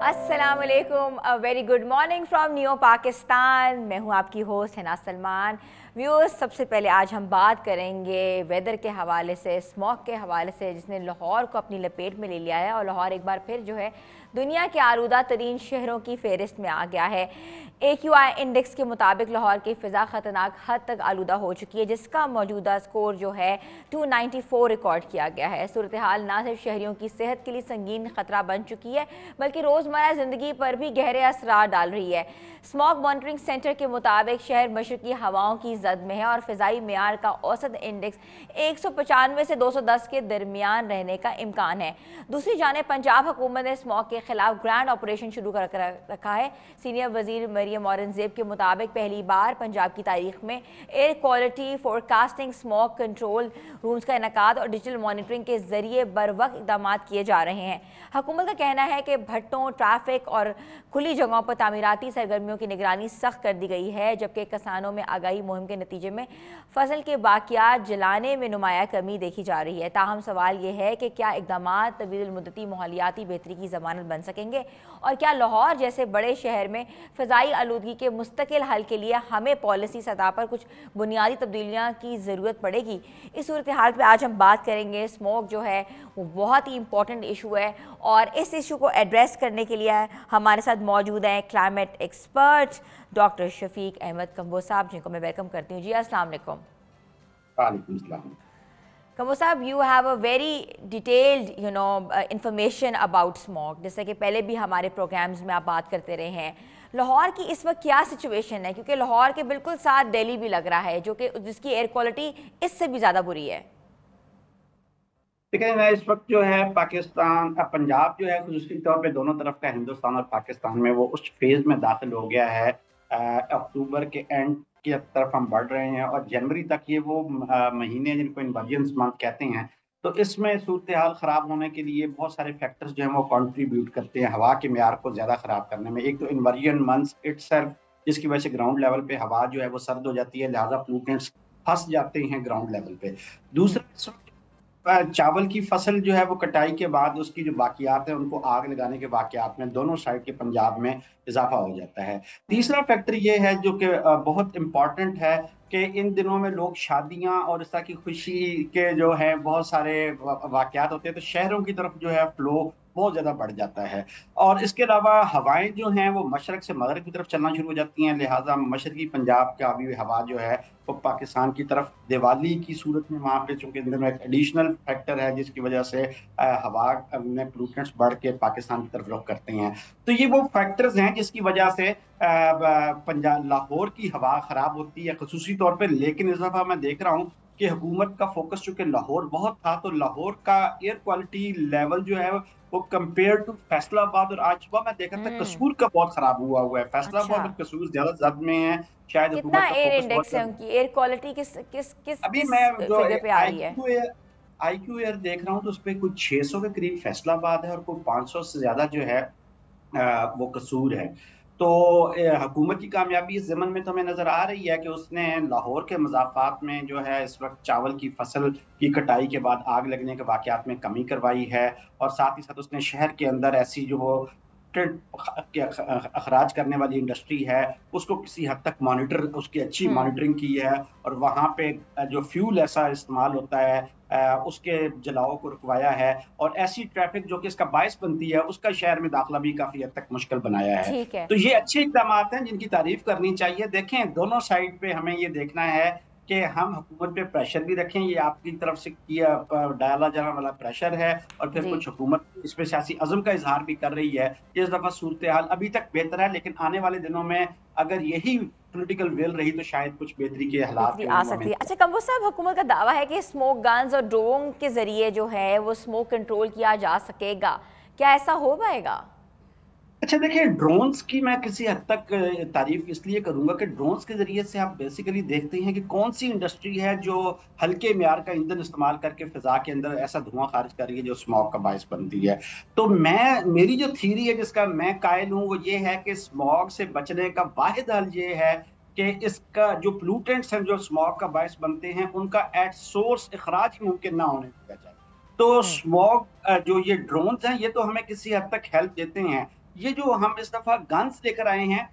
अस्सलाम वालेकुम, अ very good morning from new Pakistan. मैं हूं आपकी होस्ट हिना सलमान। व्यूअर्स, सबसे पहले आज हम बात करेंगे वेदर के हवाले से, स्मॉग के हवाले से, जिसने लाहौर को अपनी लपेट में ले लिया है और लाहौर एक बार फिर जो है दुनिया के आलूदा तरीन शहरों की फहरिस्त में आ गया है। AQI इंडेक्स के मुताबिक लाहौर की फ़िज़ा ख़तरनाक हद तक आलूदा हो चुकी है, जिसका मौजूदा स्कोर जो है 294 रिकॉर्ड किया गया है। सूरत हाल ना सिर्फ शहरियों की सेहत के लिए संगीन खतरा बन चुकी है, बल्कि रोज़मर्रा ज़िंदगी पर भी गहरे असरार डाल रही है। स्मॉग मॉनिटरिंग सेंटर के मुताबिक शहर मशरकी हवाओं की जद में है और फ़िज़ाई मेयार का औसत इंडेक्स 195 से 210 के दरमियान रहने का इम्कान है। दूसरी जानिब पंजाब हुकूमत ने स्मॉग के खिलाफ ग्रैंड ऑपरेशन शुरू कर रखा है। सीनियर वजीर मरियम औरंगजेब के मुताबिक पहली बार पंजाब की तारीख में air quality forecasting smog control rooms का इनकाद और डिजिटल मॉनिटरिंग के जरिए बर वक्त इकदाम किए जा रहे हैं। हुकूमत का कहना है कि भट्टों, ट्रैफिक और खुली जगहों पर तामीराती सरगर्मियों की निगरानी सख्त कर दी गई है, जबकि किसानों में आगाही मुहिम के नतीजे में फसल के बाकियात जलाने में नुमाया कमी देखी जा रही है। ताहम सवाल यह है कि क्या इकदाम तवील मुद्दती माहौलियाती बेहतरी की जमानत बन सकेंगे और क्या लाहौर जैसे बड़े शहर में फ़िज़ाई आलूदगी के मुस्तकिल हल के लिए हमें पॉलिसी सतह पर कुछ बुनियादी तब्दीलियाँ की ज़रूरत पड़ेगी। इस सूरत हाल पर आज हम बात करेंगे। स्मोक जो है वो बहुत ही इंपॉर्टेंट इशू है और इस इशू को एड्रेस करने के लिए हमारे साथ मौजूद हैं climate expert doctor Shafiq Ahmad Kambo साहब, जिनको मैं वेलकम करती हूँ। जी अस्सलाम वालेकुम। वालेकुम सलाम। कंबो साहब, you have a very detailed information about smog, जैसे कि पहले भी हमारे प्रोग्राम्स में आप बात करते रहे हैं। लाहौर की इस वक्त क्या सिचुएशन है, क्योंकि लाहौर के बिल्कुल साथ दिल्ली भी लग रहा है जो कि जिसकी एयर क्वालिटी इससे भी ज़्यादा बुरी है। देखिए ना, इस वक्त जो है पाकिस्तान पंजाब जो है खुसूसी तौर पे दोनों तरफ का हिंदुस्तान और पाकिस्तान में वो उस फेज में दाखिल हो गया है। अक्टूबर के एंड की तरफ हम बढ़ रहे हैं और जनवरी तक ये वो महीने जिनको इन्वर्जन्स मंथ कहते हैं। तो इसमें सूरत हाल ख़राब होने के लिए बहुत सारे फैक्टर्स जो हैं वो कंट्रीब्यूट करते हैं हवा के मेयार को ज़्यादा ख़राब करने में। एक तो इन्वर्जन मंथ्स इटसेल्फ, जिसकी वजह से ग्राउंड लेवल पे हवा जो है वो सर्द हो जाती है, लिहाजा पोल्यूटेंट्स फंस जाते हैं ग्राउंड लेवल पे। दूसरा, चावल की फसल जो है वो कटाई के बाद उसकी जो बाकियात है उनको आग लगाने के वाकयात में दोनों साइड के पंजाब में इजाफा हो जाता है। तीसरा फैक्टर ये है जो कि बहुत इम्पॉर्टेंट है कि इन दिनों में लोग शादियां और इस तरह की खुशी के जो है बहुत सारे वाकयात होते हैं, तो शहरों की तरफ जो है फ्लो बहुत ज्यादा बढ़ जाता है। और इसके अलावा हवाएं जो हैं वो मशरक से मगरब की तरफ चलना शुरू हो जाती हैं, लिहाजा मशरकी पंजाब का भी हवा जो है वो पाकिस्तान की तरफ दिवाली की सूरत में वहाँ पे चूंकि एक एडिशनल फैक्टर है जिसकी वजह से हवा में पोल्यूटेंट्स बढ़ के पाकिस्तान की तरफ रुख करते हैं। तो ये वो फैक्टर्स हैं जिसकी वजह से पंजाब लाहौर की हवा खराब होती है खसूसी तौर पर। लेकिन इस दफा मैं देख रहा हूँ कि हुकूमत का फोकस चूंकि लाहौर बहुत था, तो लाहौर का एयर क्वालिटी लेवल जो है वो कंपेयर टू फैसलाबाद, और आज सुबह मैं देखा था कसूर का बहुत खराब हुआ है। फैसलाबाद अच्छा, और कसूर ज्यादा जद में है। शायद कितना हुकूमत का एयर फोकस बहुत इंडेक्स है ज्यादा। उनकी एयर क्वालिटी किस किस किस अभी किस मैं जो फिगर पे आ रही है? आई क्यू एयर देख रहा हूँ तो उस पर कुछ 600 के करीब फैसलाबाद है और कोई 500 से ज्यादा जो है वो कसूर है। तो हुकूमत की कामयाबी इस ज़मन में तो हमें नज़र आ रही है कि उसने लाहौर के मज़ाफ़ात में जो है इस वक्त चावल की फसल की कटाई के बाद आग लगने के वाक़यात में कमी करवाई है। और साथ ही साथ उसने शहर के अंदर ऐसी जो वो अखराज करने वाली इंडस्ट्री है उसको किसी हद तक मॉनिटर, उसकी अच्छी हम्म। मॉनिटरिंग की है। और वहाँ पे जो फ्यूल ऐसा इस्तेमाल होता है उसके जलाओ को रुकवाया है। और ऐसी ट्रैफिक जो कि इसका बायस बनती है उसका शहर में दाखिला भी काफी हद तक मुश्किल बनाया है। ठीक है। तो ये अच्छे इकदाम हैं जिनकी तारीफ करनी चाहिए। देखें, दोनों साइड पे हमें ये देखना है कि हम हुकूमत पे प्रेशर भी रखें, ये आपकी तरफ से किया डाला जाने वाला प्रेशर है, और फिर जी। कुछ हुकूमत इस पे सियासी अज़म का इजहार भी कर रही है। इस दफा सूरत हाल अभी तक बेहतर है, लेकिन आने वाले दिनों में अगर यही पॉलिटिकल विल रही तो शायद कुछ बेहतरी के हालात बेहतरी जो आ हैं वो हमें। सकती है। अच्छा कंबो साहब, हुकूमत का दावा है कि स्मोक गन्स और ड्रोन के जरिए जो है वो स्मोक कंट्रोल किया जा सकेगा, क्या ऐसा हो पाएगा? अच्छा देखिए, ड्रोन्स की मैं किसी हद तक तारीफ इसलिए करूंगा कि ड्रोन्स के जरिए से आप बेसिकली देखते हैं कि कौन सी इंडस्ट्री है जो हल्के म्यार का ईंधन इस्तेमाल करके फिजा के अंदर ऐसा धुआं खारिज कर रही है जो स्मॉग का बायस बनती है। तो मेरी जो थीरी है जिसका मैं कायल हूं वो ये है कि स्मॉग से बचने का वाहिद हल ये है कि इसका जो पोल्यूटेंट्स हैं जो स्मॉग का बायस बनते हैं उनका एट सोर्स इखराज ही मुमकिन ना होने दिया जाए। तो हम्म। स्मॉग जो ये ड्रोन्स हैं ये तो हमें किसी हद तक हेल्प देते हैं, ये जो हम इस दफा गन्स लेकर आए हैं,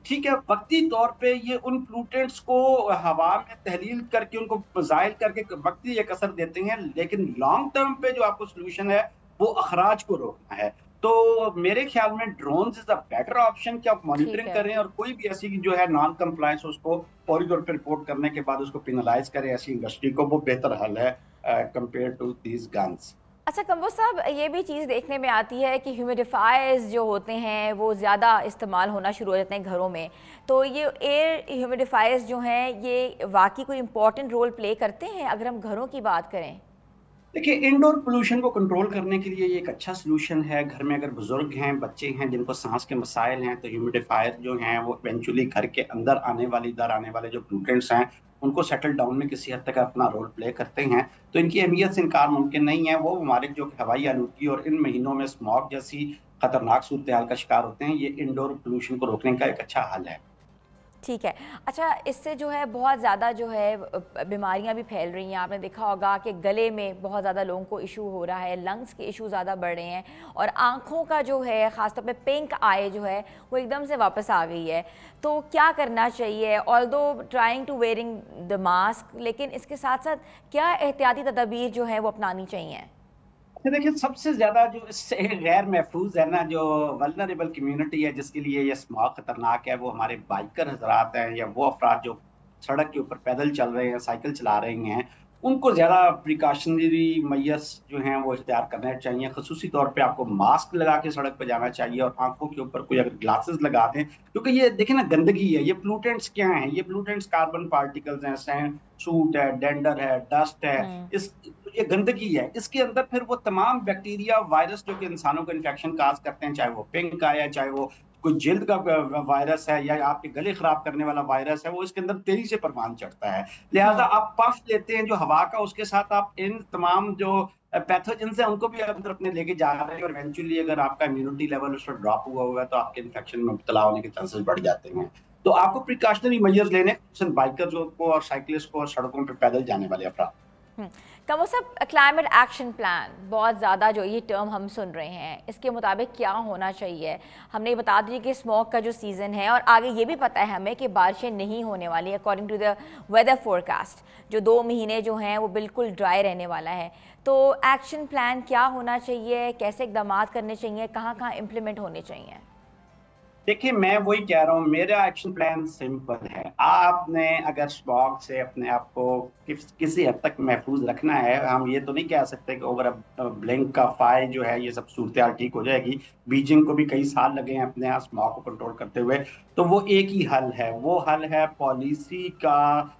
ठीक है, वक्ती तौर पे ये उन प्लूटेंट्स को हवा में तहलील करके उनको जायल करके वक्ती एक असर देते हैं, लेकिन लॉन्ग टर्म पे जो आपको सोल्यूशन है वो अखराज को रोकना है। तो मेरे ख्याल में drones is a better option कि आप ठीक मॉनिटरिंग है। करें और कोई भी ऐसी जो है नॉन कंप्लायंस उसको फौरी तौर पर रिपोर्ट करने के बाद उसको पिनलाइज करें ऐसी इंडस्ट्री को, वो बेहतर हल है कंपेयर टू दीज गन्स। अच्छा कंबोज साहब, ये भी चीज़ देखने में आती है कि ह्यूमिडिफायर्स जो होते हैं वो ज़्यादा इस्तेमाल होना शुरू हो जाते हैं घरों में, तो ये एयर ह्यूमिडिफायर्स जो हैं ये वाकई कोई इम्पोर्टेंट रोल प्ले करते हैं अगर हम घरों की बात करें? देखिए, इंडोर पोल्यूशन को कंट्रोल करने के लिए ये एक अच्छा सोल्यूशन है। घर में अगर बुजुर्ग हैं, बच्चे हैं जिनको सांस के मसाइल हैं, तो ह्यूमिडिफायर जो हैं वो इवेंचुअली घर के अंदर आने वाले जो पोल्यूटेंट्स हैं उनको सेटल डाउन में किसी हद तक अपना रोल प्ले करते हैं। तो इनकी अहमियत से इनकार मुमकिन नहीं है। वो हमारे जो हवाई आलूदगी और इन महीनों में स्मॉग जैसी खतरनाक सूरत हाल का शिकार होते हैं, ये इंडोर पोल्यूशन को रोकने का एक अच्छा हल है। ठीक है। अच्छा, इससे जो है बहुत ज़्यादा जो है बीमारियां भी फैल रही हैं। आपने देखा होगा कि गले में बहुत ज़्यादा लोगों को इशू हो रहा है, लंग्स के इशू ज़्यादा बढ़ रहे हैं और आँखों का जो है ख़ासतौर पे पिंक आई जो है वो एकदम से वापस आ गई है। तो क्या करना चाहिए? Although trying to wearing the mask, लेकिन इसके साथ साथ क्या एहतियाती तदाबीर जो है वो अपनानी चाहिए? अच्छा, देखिए, सबसे ज्यादा जो इससे गैर महफूज है ना, जो वल्नरेबल कम्युनिटी है जिसके लिए ये स्मॉग खतरनाक है, वो हमारे बाइकर हजरात हैं या वो अफराद जो सड़क के ऊपर पैदल चल रहे हैं, साइकिल चला रहे हैं। उनको ज्यादा प्रिकॉशनरी मैयर्स जो हैं वो इख्तियार करने चाहिए। खसूसी तौर पे आपको मास्क लगा के सड़क पर जाना चाहिए और आंखों के ऊपर कोई अगर ग्लासेस लगा दें, क्योंकि ये देखिए ना, गंदगी है। ये प्लूटेंट्स क्या हैं? ये प्लूटेंट्स कार्बन पार्टिकल्स हैं, सैंड, सूट है, डेंडर है, डस्ट है। हम्म। इस ये गंदगी है। इसके अंदर फिर वो तमाम बैक्टीरिया, वायरस जो कि इंसानों को इन्फेक्शन काज करते हैं, चाहे वो पिंक आया, चाहे वो कोई जिल्द का वायरस है या आपके गले खराब करने वाला वायरस है, वो इसके अंदर तेजी से परवान चढ़ता है। लिहाजा हम्म। आप पफ लेते हैं जो हवा का, उसके साथ आप इन तमाम जो पैथोजन है उनको भी अंदर अपने लेके जा रहे हैं और इवेंचुअली अगर आपका इम्यूनिटी लेवल उस पर ड्रॉप हुआ हुआ है तो आपके इन्फेक्शन में मुब्तला होने के चांसेस बढ़ जाते हैं। तो आपको प्रिकॉशनरी मेजर्स लेने, बाइकर्स को और साइकिलिस्ट को और सड़कों पर पैदल जाने वाले अफराद। कमो साहब, क्लाइमेट एक्शन प्लान बहुत ज़्यादा जो ये टर्म हम सुन रहे हैं, इसके मुताबिक क्या होना चाहिए? हमने ये बता दी कि स्मॉग का जो सीज़न है और आगे ये भी पता है हमें कि बारिशें नहीं होने वाली according to the weather forecast. जो 2 महीने जो हैं वो बिल्कुल ड्राई रहने वाला है। तो एक्शन प्लान क्या होना चाहिए? कैसे इकदाम करने चाहिए? कहाँ कहाँ इम्प्लीमेंट होने चाहिए? देखिए, मैं वही कह रहा हूँ, मेरा एक्शन प्लान सिंपल है। आपने अगर स्मॉग से अपने आप को किसी हद तक महफूज रखना है, हम ये तो नहीं कह सकते कि ओवर ब्लिंक का फाई जो है ये सब सूरत हाल ठीक हो जाएगी। बीजिंग को भी कई साल लगे हैं अपने यहाँ स्मॉग को कंट्रोल करते हुए। तो वो एक ही हल है, वो हल है पॉलिसी का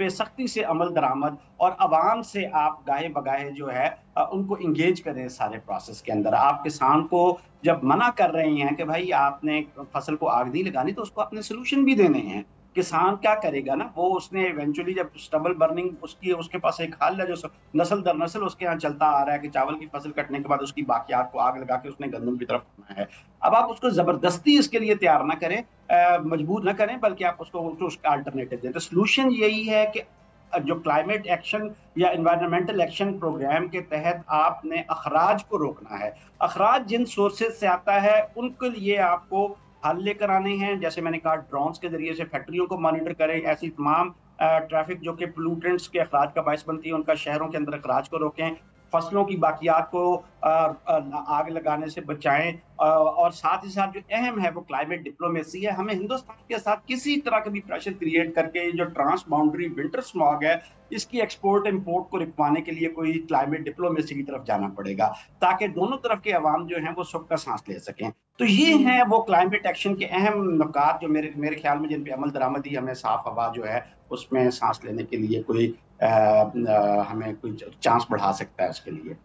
सख्ती से अमल दरामद और अवाम से आप गाहे बगाहे जो है उनको इंगेज करें सारे प्रोसेस के अंदर। आप किसान को जब मना कर रहे हैं कि भाई आपने फसल को आग नहीं लगानी, तो उसको अपने सोल्यूशन भी देने हैं। किसान क्या करेगा ना, वो उसने इवेंचुअली जब स्टबल बर्निंग उसकी, उसके पास एक हल है जो नस्ल दर नस्ल उसके यहाँ चलता आ रहा है कि चावल की फसल कटने के बाद उसकी बाकियात को आग लगा के उसने गंदम की तरफ होना है। अब आप उसको जबरदस्ती इसके लिए तैयार ना करें, मजबूर ना करें, बल्कि आप उसका अल्टरनेटिव दें। तो सोल्यूशन यही है कि जो क्लाइमेट एक्शन या इन्वायरमेंटल एक्शन प्रोग्राम के तहत आपने अखराज को रोकना है। अखराज जिन सोर्सेज से आता है उनके लिए आपको हल लेकर आने हैं। जैसे मैंने कहा, ड्रोन्स के जरिए से फैक्ट्रियों को मॉनिटर करें, ऐसी तमाम ट्रैफिक जो कि पोल्यूटेंट्स के अखराज का बायस बनती है उनका शहरों के अंदर अखराज को रोकें। फसलों की बाकियात को आग लगाने से बचाएं और साथ ही साथ जो अहम है वो क्लाइमेट डिप्लोमेसी है। हमें हिंदुस्तान के साथ किसी तरह का भी प्रेशर क्रिएट करके जो ट्रांस बाउंड्री विंटर स्मॉग है इसकी एक्सपोर्ट इंपोर्ट को रुकवाने के लिए कोई क्लाइमेट डिप्लोमेसी की तरफ जाना पड़ेगा, ताकि दोनों तरफ के अवाम जो हैं वो सुख का सांस ले सकें। तो ये हैं वो क्लाइमेट एक्शन के अहम नुकात जो मेरे मेरे ख्याल में जिन पे अमल दरामदी हमें साफ हवा जो है उसमें सांस लेने के लिए कोई हमें कोई चांस बढ़ा सकता है उसके लिए।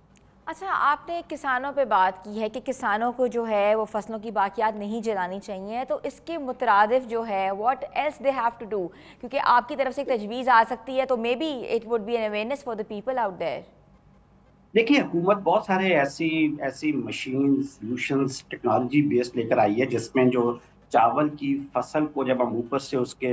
अच्छा, आपने किसानों पे बात की है कि किसानों को जो है वो फसलों की बाकियात नहीं जलानी चाहिए, तो इसके मुतरादिफ जो है what else they have to do? क्योंकि आपकी तरफ से एक तजवीज़ आ सकती है, तो maybe it would be an awareness for the people out there. देखिए, हुकूमत बहुत सारे ऐसी ऐसी मशीन सोल्यूशंस टेक्नोलॉजी बेस्ड लेकर आई है जिसमें जो चावल की फसल को जब हम ऊपर से उसके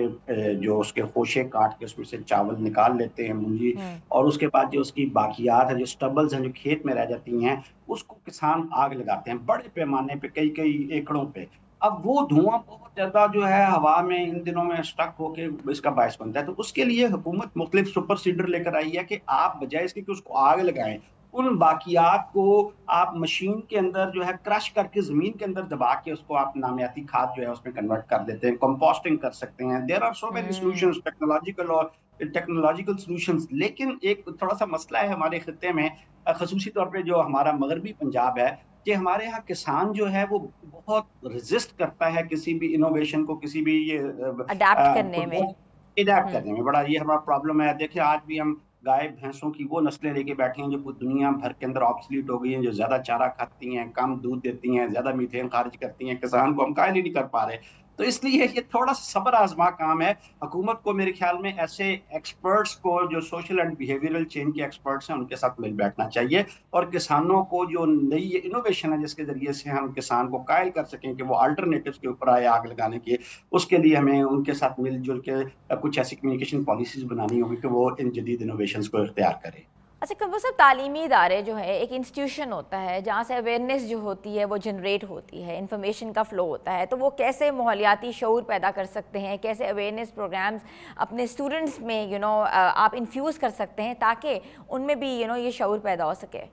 जो उसके खोशे काट के उसमें से चावल निकाल लेते हैं मुंजी, हम्म। और उसके बाद जो उसकी बाकियात है, जो स्टबल्स हैं जो खेत में रह जाती हैं, उसको किसान आग लगाते हैं बड़े पैमाने पे, कई कई एकड़ों पे। अब वो धुआं बहुत ज्यादा जो है हवा में इन दिनों में स्टक होके इसका बायस बनता है। तो उसके लिए हुकूमत मुख्तलिफ सुपर सीडर लेकर आई है कि आप बजाय इसके कि उसको आग लगाएं, उन बाकियात को आप मशीन के अंदर जो है क्रश करके जमीन के अंदर दबा के उसको आप नामियाती खाद जो है उसमें कन्वर्ट कर देते हैं, कंपोस्टिंग कर सकते हैं। There are so many hmm. Solutions, technological solutions. लेकिन एक थोड़ा सा मसला है हमारे खत्ते में, खसूसी तौर पे जो हमारा मगरबी पंजाब है, कि हमारे यहाँ किसान जो है वो बहुत रेजिस्ट करता है किसी भी इनोवेशन को, किसी भी ये अडेप्ट करने में। इडेप्ट हम्म। करने में। बड़ा ये हमारा प्रॉब्लम है। देखिए आज भी हम गाय भैंसों की वो नस्लें लेके बैठे हैं जो पूरी दुनिया भर के अंदर ऑब्सलीट हो गई हैं, जो ज्यादा चारा खाती हैं, कम दूध देती हैं, ज्यादा मीथेन खारिज करती हैं। किसान को हम कायल ही नहीं कर पा रहे। तो इसलिए ये थोड़ा सा सब्र आजमा काम है। हुकूमत को मेरे ख्याल में ऐसे एक्सपर्ट्स को, जो सोशल एंड बिहेवियरल चेंज के एक्सपर्ट्स हैं, उनके साथ मिल बैठना चाहिए। और किसानों को जो नई इनोवेशन है जिसके जरिए से हम किसान को कायल कर सकें कि वो अल्टरनेटिव्स के ऊपर आए आग लगाने के, उसके लिए हमें उनके साथ मिलजुल के कुछ ऐसी कम्युनिकेशन पॉलिसीज बनानी होगी कि वो इन जदीद इनोवेशंस को इख्तियार करें। अच्छा, कब वो सब तालीमी इदारे जो है, एक इंस्टीट्यूशन होता है जहाँ से अवेयरनेस जो होती है वो जनरेट होती है, इन्फॉर्मेशन का फ़्लो होता है, तो वो कैसे माहौलियाती शऊर पैदा कर सकते हैं, कैसे अवेयरनेस प्रोग्राम्स अपने स्टूडेंट्स में आप इन्फ्यूज़ कर सकते हैं ताकि उनमें भी ये शऊर पैदा हो सके?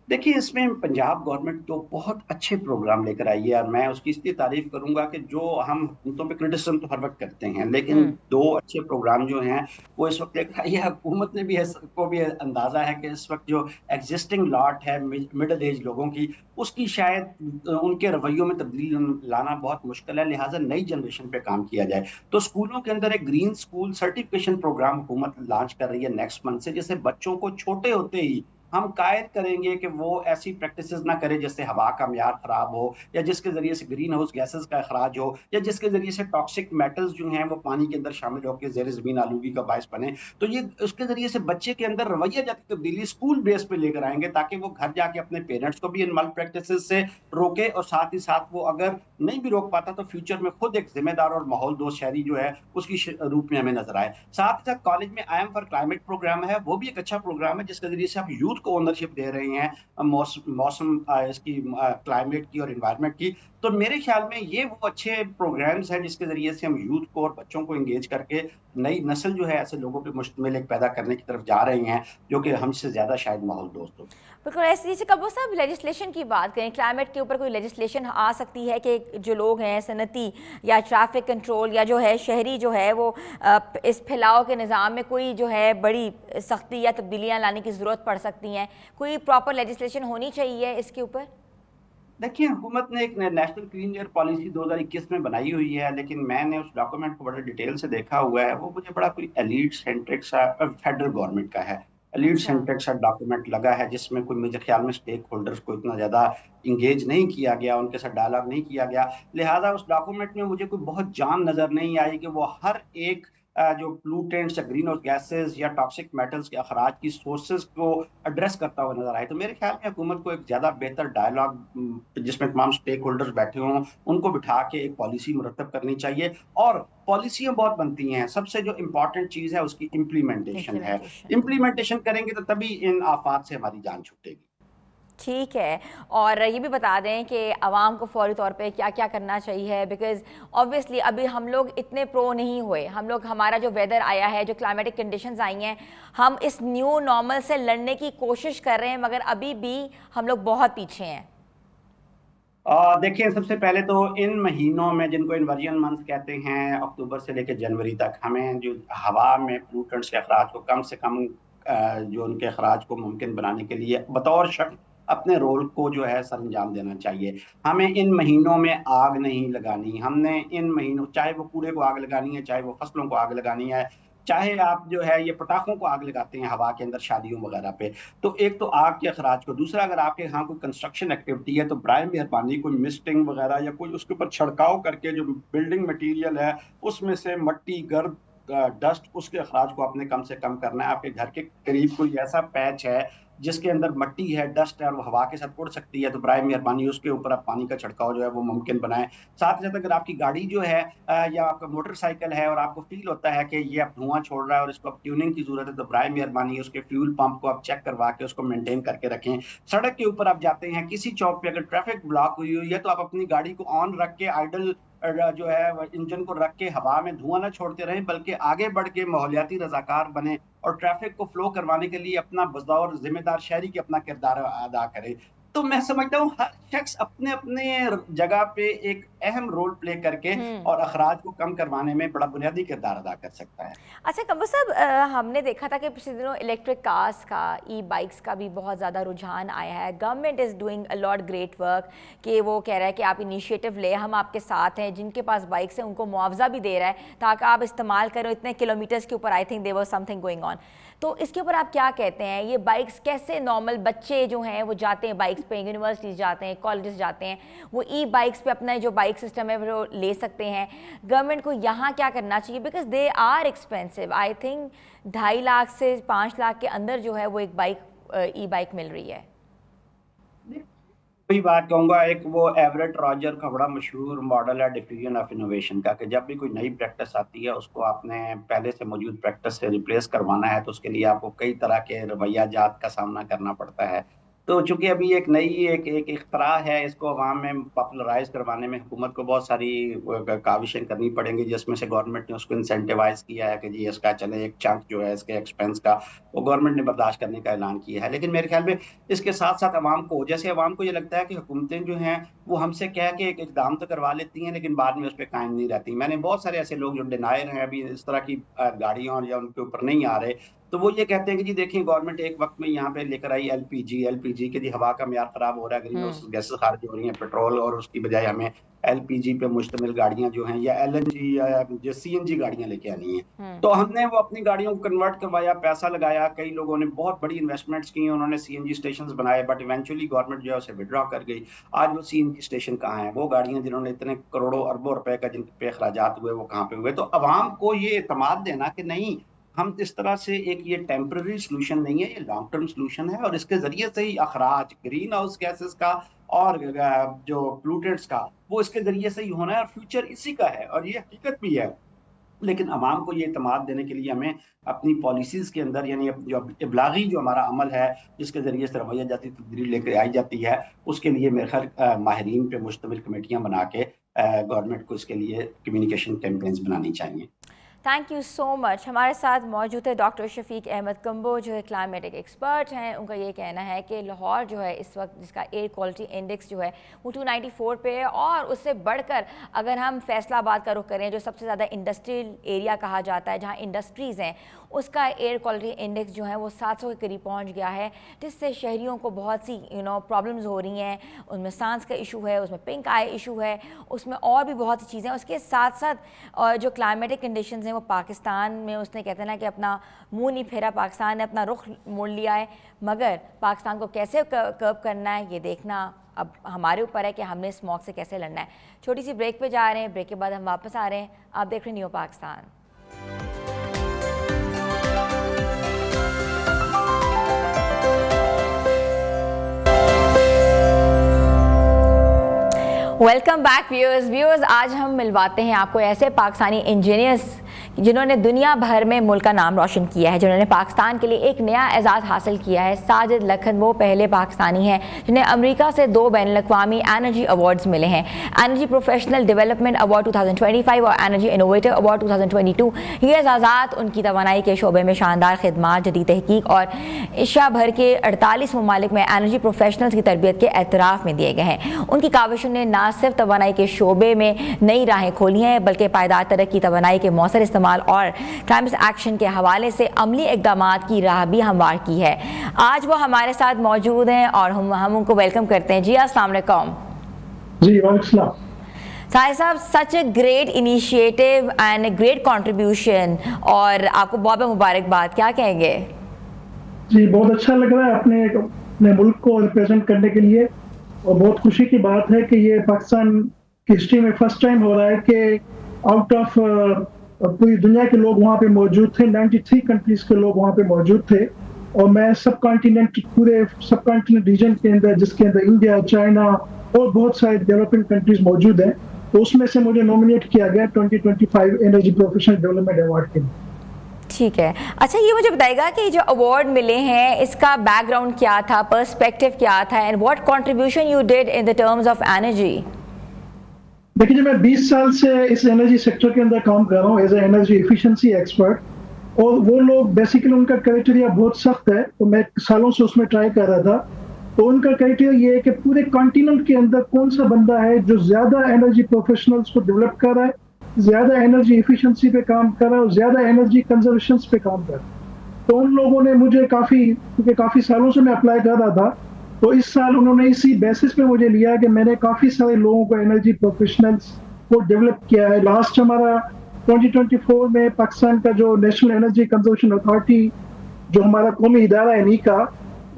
देखिए इसमें पंजाब गवर्नमेंट तो बहुत अच्छे प्रोग्राम लेकर आई है, और मैं उसकी इसलिए तारीफ करूंगा कि जो हम हुकूमतों पे क्रिटिसिज्म तो हर वक्त करते हैं, लेकिन हम्म। दो अच्छे प्रोग्राम जो हैं वो इस वक्त लेकर आई है। हुकूमत ने भी को भी अंदाजा है कि इस वक्त जो एग्जिस्टिंग लॉट है मिडिल एज लोगों की, उसकी शायद उनके रवैयों में तब्दीली लाना बहुत मुश्किल है, लिहाजा नई जनरेशन पे काम किया जाए। तो स्कूलों के अंदर एक ग्रीन स्कूल सर्टिफिकेशन प्रोग्राम हुकूमत लॉन्च कर रही है नेक्स्ट मंथ से, जिससे बच्चों को छोटे होते ही हम कायद करेंगे कि वो ऐसी प्रैक्टिसेस ना करे जिससे हवा का म्यार खराब हो, या जिसके जरिए से ग्रीन हाउस गैसेस का अखराज हो, या जिसके जरिए से टॉक्सिक मेटल्स जो हैं वो पानी के अंदर शामिल होकर जेर जमीन आलूगी का बायस बने। तो ये उसके जरिए से बच्चे के अंदर रवैया जाती तब्दीली स्कूल बेस पे लेकर आएंगे, ताकि वो घर जाके अपने पेरेंट्स को भी इन मल प्रैक्टिसेस से रोके, और साथ ही साथ वो अगर नहीं भी रोक पाता तो फ्यूचर में खुद एक जिम्मेदार और माहौल दोस्त शहरी जो है उसकी रूप में हमें नजर आए। साथ ही साथ कॉलेज में I am for climate programme है, वो भी एक अच्छा प्रोग्राम है जिसके जरिए से आप यूथ को ओनरशिप दे रहे हैं मौसम इसकी क्लाइमेट की और इन्वायरमेंट की। तो मेरे ख्याल में ये वो अच्छे प्रोग्राम्स हैं जिसके जरिए से हम यूथ को और बच्चों को एंगेज करके नई नस्ल जो है ऐसे लोगों पे मुश्तमिल एक पैदा करने की तरफ जा रहे हैं, जो कि हमसे ज्यादा शायद माहौल दोस्त हो। बिल्कुल ऐसे, जैसे कब वो सब लेजिस्लेशन की बात करें, क्लाइमेट के ऊपर कोई लेजिस्लेशन आ सकती है कि जो लोग हैं सनती या ट्रैफिक कंट्रोल या जो है शहरी जो है वो इस फैलाव के निज़ाम में कोई जो है बड़ी सख्ती या तब्दीलियाँ लाने की ज़रूरत पड़ सकती हैं, कोई प्रॉपर लेजिस्लेशन होनी चाहिए इसके ऊपर? देखिए हुकूमत ने एक नेशनल क्लीन एयर पॉलिसी 2021 में बनाई हुई है, लेकिन मैंने उस डॉक्यूमेंट को बड़े डिटेल से देखा हुआ है। वो मुझे बड़ा कोई एलीट सेंट्रिक सा फेडरल गवर्नमेंट का है, एलीट अच्छा। सेंट्रिक सा डॉक्यूमेंट लगा है, जिसमें कोई मुझे ख्याल में स्टेक होल्डर्स को इतना ज्यादा इंगेज नहीं किया गया, उनके साथ डायलॉग नहीं किया गया। लिहाजा उस डॉक्यूमेंट में मुझे कोई बहुत जान नजर नहीं आई कि वो हर एक जो प्लूटेंट्स या ग्रीन हाउस गैसेस या टॉक्सिक मेटल्स के अखराज की सोर्सेज को एड्रेस करता हुआ नजर आए। तो मेरे ख्याल में हुकूमत को एक ज्यादा बेहतर डायलॉग जिसमें तमाम स्टेक होल्डर्स बैठे हों, उनको बिठा के एक पॉलिसी मुरतब करनी चाहिए। और पॉलिसियां बहुत बनती हैं, सबसे जो इंपॉर्टेंट चीज है उसकी इम्प्लीमेंटेशन है। इम्प्लीमेंटेशन। इम्प्लीमेंटेशन करेंगे तो तभी इन आफात से हमारी जान छूटेगी। ठीक है। और ये भी बता दें कि आवाम को फौरी तौर पे क्या क्या करना चाहिए, बिकॉज़ ऑब्वियसली अभी हम लोग इतने प्रो नहीं हुए, हम लोग, हमारा जो वेदर आया है, जो क्लाइमेटिक कंडीशंस आई हैं, हम इस न्यू नॉर्मल से लड़ने की कोशिश कर रहे हैं, मगर अभी भी हम लोग बहुत पीछे हैं। देखिए सबसे पहले तो इन महीनों में जिनको इन्वर्जन मंथ कहते हैं, अक्टूबर से लेकर जनवरी तक, हमें जो हवा में पोllutants के अखराज को कम से कम जो उनके अखराज को मुमकिन बनाने के लिए बतौर शख्स अपने रोल को जो है सर अंजाम देना चाहिए। हमें इन महीनों में आग नहीं लगानी, हमने इन महीनों, चाहे वो कूड़े को आग लगानी है, चाहे वो फसलों को आग लगानी है, चाहे आप जो है ये पटाखों को आग लगाते हैं हवा के अंदर शादियों वगैरह पे। तो एक तो आग के अखराज को, दूसरा अगर आपके यहाँ कोई कंस्ट्रक्शन एक्टिविटी है तो बराए मेहरबानी कोई मिस्टिंग वगैरह या कोई उसके ऊपर छिड़काव करके जो बिल्डिंग मटेरियल है उसमें से मट्टी गर्द डस्ट उसके अखराज को आपने कम से कम करना है। आपके घर के करीब कोई ऐसा पैच है जिसके अंदर मट्टी है, डस्ट है और वो हवा के साथ उड़ सकती है, तो बराए मेहरबानी उसके ऊपर आप पानी का छिड़काव जो है वो मुमकिन बनाएं। साथ ही साथ अगर आपकी गाड़ी जो है या आपका मोटरसाइकिल है और आपको फील होता है कि ये अब धुआं छोड़ रहा है और इसको अब ट्यूनिंग की जरूरत है, तो बराए मेहरबानी उसके फ्यूल पंप को आप चेक करवा के उसको मेंटेन करके रखें। सड़क के ऊपर आप जाते हैं, किसी चौक पे अगर ट्रैफिक ब्लॉक हुई है तो आप अपनी गाड़ी को ऑन रख के आइडल जो है इंजन को रख के हवा में धुआं ना छोड़ते रहें, बल्कि आगे बढ़ के माहौलियाती रजाकार बने और ट्रैफिक को फ्लो करवाने के लिए अपना बतौर जिम्मेदार शहरी की अपना किरदार अदा करे। तो मैं समझता हूँ हर शख्स अपने अपने जगह पे एक अहम रोल प्ले करके और अखराज को कम करवाने में बड़ा बुनियादी किरदार अदा कर सकता है। अच्छा कंबो साहब, हमने देखा था कि पिछले दिनों इलेक्ट्रिक कार्स का, ई बाइक्स का भी बहुत ज़्यादा रुझान आया है। Government is doing a lot great work कि वो कह रहा है कि आप इनिशिएटिव ले, हम आपके साथ हैं। जिनके पास बाइक्स हैं उनको मुआवजा भी दे रहा है ताकि आप इस्तेमाल करो इतने किलोमीटर्स के ऊपर। I think there was something going on. तो इसके ऊपर आप क्या कहते हैं? ये बाइक्स कैसे नॉर्मल बच्चे जो हैं वो जाते हैं बाइक्स पे, यूनिवर्सिटीज़ जाते हैं, कॉलेजेस जाते हैं, वो ई बाइक्स पे अपना जो बाइक सिस्टम है वो ले सकते हैं। गवर्नमेंट को यहाँ क्या करना चाहिए? Because they are expensive. I think 2.5 lakh से 5 लाख के अंदर जो है वो एक बाइक ई बाइक मिल रही है। वही बात कहूंगा, एक वो एवरेट रॉजर का बड़ा मशहूर मॉडल है डिफ्यूजन ऑफ इनोवेशन का, कि जब भी कोई नई प्रैक्टिस आती है उसको आपने पहले से मौजूद प्रैक्टिस से रिप्लेस करवाना है, तो उसके लिए आपको कई तरह के रवैया जात का सामना करना पड़ता है। तो चूंकि अभी एक नई एक इख्तरा है, इसको अवाम में पॉपुलराइज करवाने में हुकूमत को बहुत सारी काविशें करनी पड़ेंगी, जिसमें से गवर्नमेंट ने उसको इंसेंटिवाइज किया है कि जी इसका चले एक चंक जो है इसके एक्सपेंस का वो गवर्नमेंट ने बर्दाश्त करने का ऐलान किया है। लेकिन मेरे ख्याल में इसके साथ साथ अवाम को, जैसे अवाम को ये लगता है कि हुकूमतें जो हैं वो हमसे कह के एक इकदाम तो करवा लेती हैं लेकिन बाद में उस पर कायम नहीं रहती। मैंने बहुत सारे ऐसे लोग जो डिनायर हैं अभी इस तरह की गाड़ियां या उनके ऊपर नहीं आ रहे, तो वो ये कहते हैं कि जी देखिए गवर्नमेंट एक वक्त में यहाँ पे लेकर आई एलपीजी के जी हवा का म्यार खराब हो रहा है, ग्रीन हाउस गैसेस खारिज हो रही हैं पेट्रोल, और उसकी बजाय हमें एलपीजी पे मुश्तमिल गाड़ियां जो हैं या एलएनजी या जो सीएनजी गाड़ियां लेके आनी है। तो हमने वो अपनी गाड़ियों को कन्वर्ट करवाया, पैसा लगाया, कई लोगों ने बहुत बड़ी इन्वेस्टमेंट्स की, उन्होंने सीएनजी स्टेशन बनाए, बट इवेंचुअली गवर्नमेंट जो है उसे विड्रॉ कर गई। आज वो सीएनजी स्टेशन कहाँ है? वो गाड़ियां जिन्होंने इतने करोड़ों अरबों रुपए का जिन पे अखराजात हुए वो कहाँ पे हुए? तो अवाम को ये एतमाद देना कि नहीं, हम इस तरह से एक ये टेम्पररी सोल्यूशन नहीं है, ये लॉन्ग टर्म सोल्यूशन है, और इसके जरिए से ही अखराज ग्रीन हाउस गैसेस का और जो प्लूटेंट्स का वो इसके जरिए से ही होना है, और फ्यूचर इसी का है और ये हकीकत भी है। लेकिन अवाम को ये एतमाद देने के लिए हमें अपनी पॉलिसीज के अंदर, यानी जो इब्लागी जो हमारा अमल है जिसके जरिए से रवैया जाती तब्दीली लेकर आई जाती है, उसके लिए मेरे ख्याल माहिरीन पे मुश्तमिल कमेटियां बना के गवर्नमेंट को इसके लिए कम्युनिकेशन कैंपेन्स बनानी चाहिए। Thank you so much. हमारे साथ मौजूद है डॉक्टर शफीक अहमद कंबो, जो है क्लाइमेटिक एक्सपर्ट हैं। उनका ये कहना है कि लाहौर जो है इस वक्त जिसका एयर क्वालिटी इंडेक्स जो है वो 294 पे है, और उससे बढ़कर अगर हम फैसलाबाद का रुख करें जो सबसे ज़्यादा इंडस्ट्रियल एरिया कहा जाता है, जहाँ इंडस्ट्रीज़ हैं, उसका एयर क्वालिटी इंडेक्स जो है वो 700 के करीब पहुँच गया है, जिससे शहरियों को बहुत सी प्रॉब्लम्स हो रही हैं। उनमें सांस का इशू है, उसमें पिंक आई इशू है, उसमें और भी बहुत सी चीज़ें। उसके साथ साथ जो क्लाइमेटिक कंडीशंस वो पाकिस्तान में, उसने कहते हैं ना कि अपना मुंह नहीं फेरा, पाकिस्तान ने अपना रुख मोड़ लिया है, मगर पाकिस्तान को कैसे कर्व करना है ये देखना अब हमारे ऊपर है कि हमने स्मॉग से कैसे लड़ना है। छोटी सी ब्रेक पे जा रहे हैं, ब्रेक के बाद हम वापस आ रहे हैं। आप देख रहे हैं new Pakistan. Welcome back viewers. आज हम मिलवाते हैं आपको ऐसे पाकिस्तानी इंजीनियर्स जिन्होंने दुनिया भर में मुल्क का नाम रोशन किया है, जिन्होंने पाकिस्तान के लिए एक नया एजाज़ हासिल किया है। साजिद लखन वो पहले पाकिस्तानी हैं जिन्हें अमेरिका से 2 बैनुल-अक़वामी एनर्जी अवार्ड्स मिले हैं, एनर्जी प्रोफेशनल डेवलपमेंट अवार्ड 2025 और एनर्जी इनोवेटर अवार्ड 2022। ये एजाज़ात उनकी तवानाई के शोबे में शानदार खिदमात, जदीद तहकीक और एशिया भर के 48 ममालिक में एनर्जी प्रोफेशनल्स की तरबियत के एतराफ़ में दिए गए हैं। उनकी काविशों ने न सिर्फ तवानाई के शोबे में नई राहें खोली हैं, बल्कि पायदार तरक्की, तवानाई के मौसर इस्तेमाल और क्लाइमेट एक्शन के हवाले से अमली इक़दामात की राह भी हमवार की है। आज वो हमारे साथ मौजूद हैं और हम उनको वेलकम करते हैं। जी अस्सलाम वालेकुम। जी वालेकुम। Sahir Sahab, such a great initiative and a great contribution, और आपको बहुत बहुत मुबारकबाद। क्या कहेंगे? जी बहुत अच्छा लग रहा है अपने मुल्क को रिप्रेजेंट करने के लिए, और बहुत खुशी की बात है कि ये पाकिस्तान की हिस्ट्री में फर्स्ट टाइम हो रहा है कि आउट ऑफ पूरी दुनिया के लोग वहाँ पे मौजूद थे। 93 कंट्रीज के लोग वहाँ पे मौजूद थे, और मैं पूरे सब कॉन्टिनेंट रीजन के अंदर, जिसके अंदर इंडिया, चाइना और बहुत सारे डेवलपिंग कंट्रीज मौजूद हैं, तो उसमें से मुझे नॉमिनेट किया गया 2025 एनर्जी प्रोफेशनल डेवलपमेंट अवार्ड के लिए। ठीक है, अच्छा ये मुझे बताएगा कि जो अवार्ड मिले हैं इसका बैकग्राउंड क्या था, पर्सपेक्टिव क्या था, and what contribution you did in the terms of energy? देखिए, मैं 20 साल से इस एनर्जी सेक्टर के अंदर काम कर रहा हूँ as a energy efficiency expert, और वो लोग बेसिकली उनका क्राइटेरिया बहुत सख्त है, तो मैं सालों से उसमें ट्राई कर रहा था। तो उनका क्राइटेरिया ये है कि पूरे कॉन्टिनेंट के अंदर कौन सा बंदा है जो ज्यादा एनर्जी प्रोफेशनल्स को डेवलप कर रहा है, ज्यादा एनर्जी एफिशिएंसी पे काम कर रहा है और ज्यादा एनर्जी कंजर्वेशन पे काम कर रहा है। तो उन लोगों ने मुझे क्योंकि काफी सालों से मैं अप्लाई कर रहा था, तो इस साल उन्होंने इसी बेसिस पे मुझे लिया कि मैंने काफी सारे लोगों को, एनर्जी प्रोफेशनल्स को डेवलप किया है। लास्ट हमारा 2024 में पाकिस्तान का जो नेशनल एनर्जी कंजर्वेशन अथॉरिटी, जो हमारा कौमी इदारा है नीका,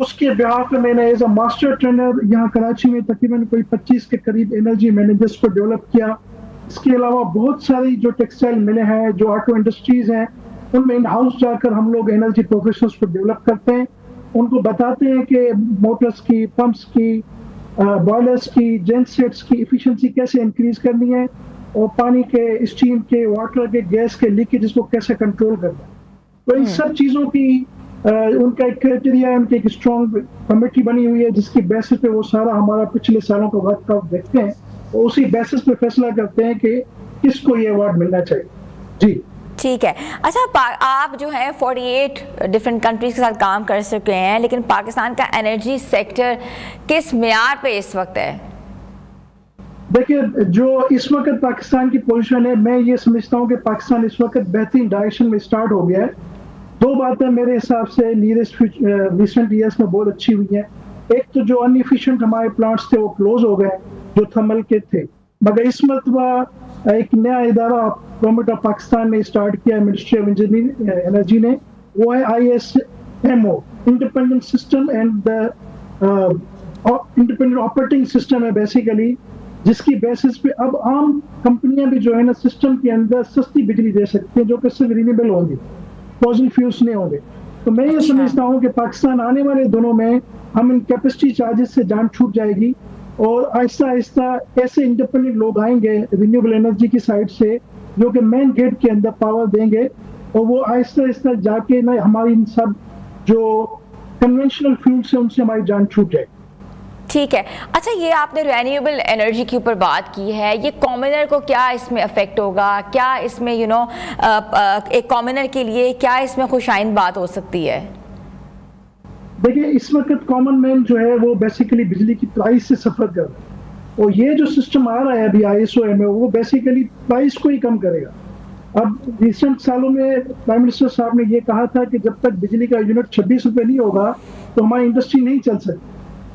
उसके बिहाफ पे मैंने एज अ मास्टर ट्रेनर यहाँ कराची में तकरीबन कोई 25 के करीब एनर्जी मैनेजर्स को डेवलप किया। इसके अलावा बहुत सारी जो टेक्सटाइल मिलें हैं, जो ऑटो इंडस्ट्रीज हैं, उनमें इन हाउस जाकर हम लोग एनर्जी प्रोफेशनल्स को डेवलप करते हैं, उनको बताते हैं कि मोटर्स की, पंप्स की, बॉयलर्स की, जेनसेट्स की एफिशिएंसी कैसे इंक्रीज करनी है, और पानी के, स्टीम के, वाटर के, गैस के लीकेज को कैसे कंट्रोल करना है। तो इन सब चीज़ों की उनका एक क्राइटेरिया है, उनकी एक स्ट्रॉन्ग कमेटी बनी हुई है, जिसकी बेसिस पे वो सारा हमारा पिछले सालों का वर्कआउट देखते हैं और उसी बेसिस पे फैसला करते हैं कि किसको ये अवार्ड मिलना चाहिए। जी ठीक है, अच्छा आप जो है 48 डिफरेंट कंट्रीज के साथ काम कर चुके हैं, लेकिन पाकिस्तान का एनर्जी सेक्टर किस मेयार पे इस वक्त है? देखिए, जो इस वक्त पाकिस्तान की पोजीशन है, मैं ये समझता हूँ कि पाकिस्तान इस वक्त बेहतरीन डायरेक्शन में स्टार्ट हो गया है। दो बातें मेरे हिसाब से रिसेंट ईयर्स में बहुत अच्छी हुई हैं। एक तो जो अनएफिशिएंट हमारे प्लांट्स थे वो क्लोज हो गए, जो थर्मल के थे, मगर इस मरतबा एक नया इदारा गवर्नमेंट ऑफ पाकिस्तान ने स्टार्ट किया, मिनिस्ट्री ऑफ इंजीनियरिंग एनर्जी ने, वो है ISMO, independent system and independent operating system है बेसिकली, जिसकी बेसिस पे अब आम कंपनियां भी जो है ना सिस्टम के अंदर सस्ती बिजली दे सकती हैं, जो कि सिर्फ रिन्यूएबल होंगी, फॉसिल फ्यूल्स नहीं होंगे। तो मैं ये समझता हूँ कि पाकिस्तान आने वाले दिनों में हम इन कैपेसिटी चार्जेस से जान छूट जाएगी, और आहिस्ता आहिस्ता ऐसे इंडिपेंडेंट लोग आएंगे रिन्यूएबल एनर्जी की साइड से, जो कि मेन गेट के अंदर पावर देंगे, और वो आहिस्ता आहिस्ता जाके ना हमारी इन सब जो कन्वेंशनल फ्यूल से उनसे हमारी जान छूट जाए। ठीक है, अच्छा ये आपने रिन्यूएबल एनर्जी के ऊपर बात की है, ये कॉमनर को क्या इसमें अफेक्ट होगा, क्या इसमें एक कॉमनर के लिए क्या इसमें खुशाइन बात हो सकती है? देखिए, इस वक्त कॉमन मैन जो है वो बेसिकली बिजली की प्राइस से सफर कर रहा है, और ये जो सिस्टम आ रहा है अभी ISO वो बेसिकली प्राइस को ही कम करेगा। अब रिसेंट सालों में प्राइम मिनिस्टर साहब ने ये कहा था कि जब तक बिजली का यूनिट 26 रुपये नहीं होगा तो हमारी इंडस्ट्री नहीं चल सकती,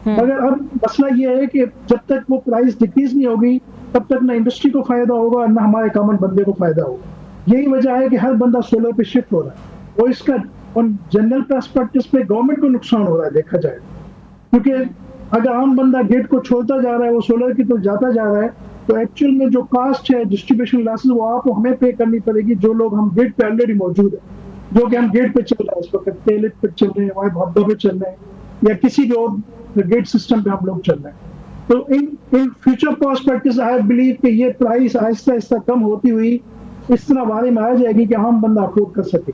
मगर अब मसला ये है कि जब तक वो प्राइस डिक्रीज नहीं होगी तब तक ना इंडस्ट्री को फायदा होगा और ना हमारे कॉमन बंदे को फायदा होगा। यही वजह है कि हर बंदा सोलर पे शिफ्ट हो रहा है, और इसका जनरल पर्सपेक्टिव पे गवर्नमेंट को नुकसान हो रहा है देखा जाए, क्योंकि अगर आम बंदा गेट को छोड़ता जा रहा है, वो सोलर की तो जाता जा रहा है, तो एक्चुअल में जो कास्ट है डिस्ट्रीब्यूशन लॉसेस वो आपको हमें पे करनी पड़ेगी, जो लोग हम गेट पे ऑलरेडी मौजूद है, जो कि हम गेट पे चल रहे हैं इस वक्त, टेलेट पे चल रहे हैं, वाई भादों पे चल रहे हैं, या किसी भी और गेट सिस्टम पे हम लोग चल रहे हैं। तो in future perspective I believe कि ये प्राइस आहिस्ता आहिस्ता कम होती हुई इस तरह बारे में आ जाएगी कि हम बंदा अफोर्ड कर सके।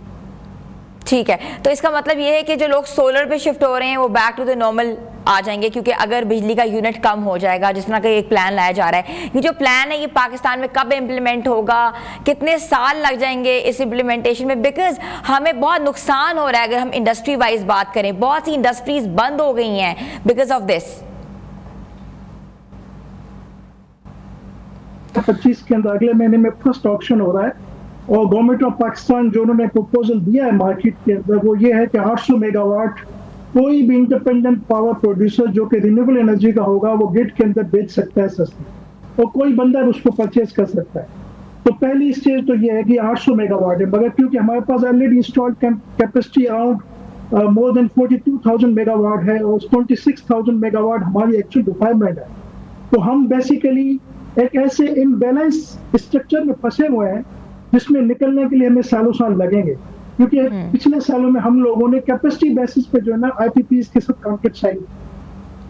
ठीक है, तो इसका मतलब ये है कि जो लोग सोलर पे शिफ्ट हो रहे हैं वो बैक टू द नॉर्मल आ जाएंगे, क्योंकि अगर बिजली का यूनिट कम हो जाएगा, जिस तरह का एक प्लान लाया जा रहा है, ये जो प्लान है ये पाकिस्तान में कब इम्प्लीमेंट होगा, कितने साल लग जाएंगे इस इम्प्लीमेंटेशन में? बिकॉज हमें बहुत नुकसान हो रहा है, अगर हम इंडस्ट्री वाइज बात करें, बहुत सी इंडस्ट्रीज बंद हो गई हैं बिकॉज ऑफ दिस। 25 के अंदर अगले महीने में फर्स्ट ऑक्शन हो रहा है, और गवर्नमेंट ऑफ पाकिस्तान जो उन्होंने प्रपोजल दिया है मार्केट के अंदर वो ये है कि 800 मेगावाट कोई भी इंडिपेंडेंट पावर प्रोड्यूसर जो कि रिन्यूएबल एनर्जी का होगा वो गेट के अंदर बेच सकता है सस्ती, और कोई बंदा उसको परचेज कर सकता है। तो पहली स्टेज तो ये है कि 800 मेगावाट है, मगर क्योंकि हमारे पास already installed capacity around more than 42,000 megawatt है, और 26,000 मेगावाट हमारी एक्चुअल रिक्वायरमेंट है, तो हम बेसिकली एक ऐसे इम्बैलेंस स्ट्रक्चर में फंसे हुए हैं जिसमें निकलने के लिए हमें सालों साल लगेंगे। क्योंकि पिछले सालों में हम लोगों ने कैपेसिटी बेसिस पे जो है ना IPPs के साथ कॉन्ट्रैक्ट साइन,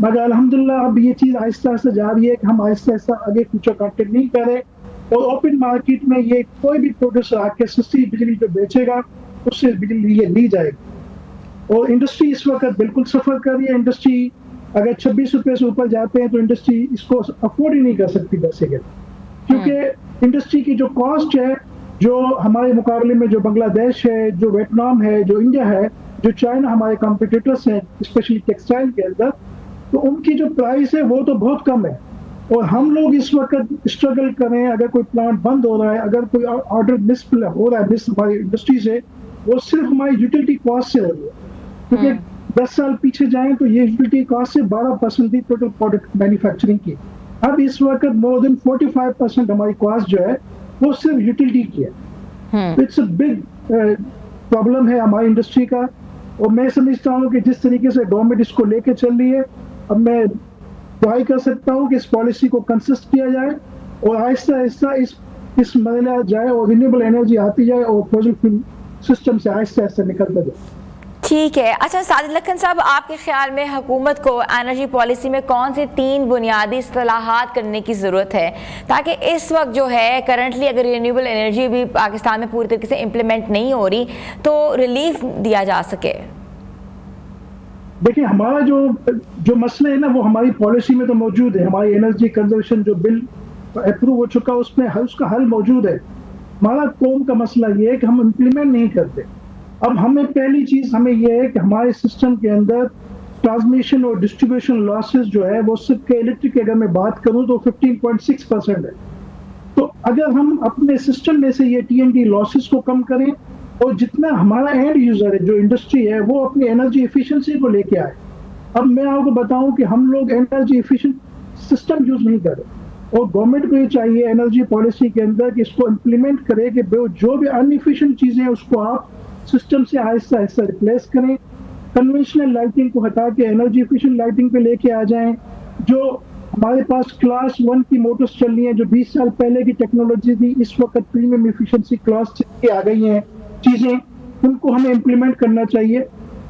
मगर अल्हम्दुलिल्लाह अब ये चीज़ आहिस्ता आहिस्ता जा रही है कि हम आहिस्ता आहिस्ता आगे फ्यूचर कॉन्ट्रैक्ट नहीं करें, और ओपन मार्केट में ये कोई भी प्रोड्यूसर आके सस्ती बिजली जो बेचेगा उससे बिजली ये ली जाएगी। और इंडस्ट्री इस वक्त बिल्कुल सफ़र कर रही है। इंडस्ट्री अगर 26 रुपये से ऊपर जाते हैं तो इंडस्ट्री इसको अफोर्ड ही नहीं कर सकती बेसिकली, क्योंकि इंडस्ट्री की जो कॉस्ट है, जो हमारे मुकाबले में जो बांग्लादेश है, जो वियतनाम है, जो इंडिया है, जो चाइना हमारे कॉम्पिटिटर्स हैं स्पेशली टेक्सटाइल के अंदर, तो उनकी जो प्राइस है वो तो बहुत कम है। और हम लोग इस वक्त स्ट्रगल कर रहे हैं, अगर कोई प्लांट बंद हो रहा है, अगर कोई ऑर्डर मिस हो रहा है मिस हमारी इंडस्ट्री से, वो सिर्फ हमारी यूटिलिटी कॉस्ट से हो रही है। क्योंकि 10 साल पीछे जाएं तो ये यूटिलिटी कॉस्ट से 12% थी टोटल प्रोडक्ट मैन्युफैक्चरिंग की। अब इस वक्त मोर देन 45% हमारी कॉस्ट जो है वो सिर्फ यूटिलिटी की है। इट्स अ बिग प्रॉब्लम है हमारी इंडस्ट्री का। और मैं समझता हूँ कि जिस तरीके से गवर्नमेंट इसको लेके चल रही है, अब मैं ट्राई कर सकता हूँ कि इस पॉलिसी को कंसिस्ट किया जाए और आहिस्ता आहिस्ता इस मरला जाए और रिन्यूएबल एनर्जी आती जाए और फॉसिल फ्यूल सिस्टम से आहिस्ता आहिस्ता निकलता जाए। ठीक है। अच्छा साजिद लखन साहब, आपके ख्याल में हुकूमत को एनर्जी पॉलिसी में कौन से 3 बुनियादी इस्तेलाहात करने की ज़रूरत है ताकि इस वक्त जो है करंटली अगर रिन्यूएबल एनर्जी भी पाकिस्तान में पूरी तरीके से इम्प्लीमेंट नहीं हो रही तो रिलीफ दिया जा सके? देखिए, हमारा जो मसला है ना वो हमारी पॉलिसी में तो मौजूद है। हमारी एनर्जी कंजर्वेशन जो बिल अप्रूव हो चुका उसमें उसका हल मौजूद है। हमारा कौम का मसला ये है कि हम इम्प्लीमेंट नहीं करते। अब हमें पहली चीज़ हमें यह है कि हमारे सिस्टम के अंदर ट्रांसमिशन और डिस्ट्रीब्यूशन लॉसेस जो है वो सिर्फ इलेक्ट्रिक की अगर मैं बात करूं तो 15.6% है। तो अगर हम अपने सिस्टम में से ये TNT लॉसेस को कम करें और जितना हमारा एंड यूजर है जो इंडस्ट्री है वो अपनी एनर्जी एफिशिएंसी को लेके आए। अब मैं आपको बताऊं कि हम लोग एनर्जी एफिशिएंट सिस्टम यूज नहीं कर रहे और गवर्नमेंट को ये चाहिए एनर्जी पॉलिसी के अंदर कि इसको इम्प्लीमेंट करे कि जो भी अनएफिशिएंट चीज़ें हैं उसको आप सिस्टम से आहिस्ता आहिस्ता रिप्लेस करें। कन्वेंशनल लाइटिंग को हटा के एनर्जी एफिशिएंट लाइटिंग पे लेके आ जाएं। जो हमारे पास क्लास 1 की मोटर्स चल रही हैं जो 20 साल पहले की टेक्नोलॉजी थी, इस वक्त प्रीमियम एफिशिएंसी क्लास के आ गई हैं चीज़ें, उनको हमें इम्प्लीमेंट करना चाहिए।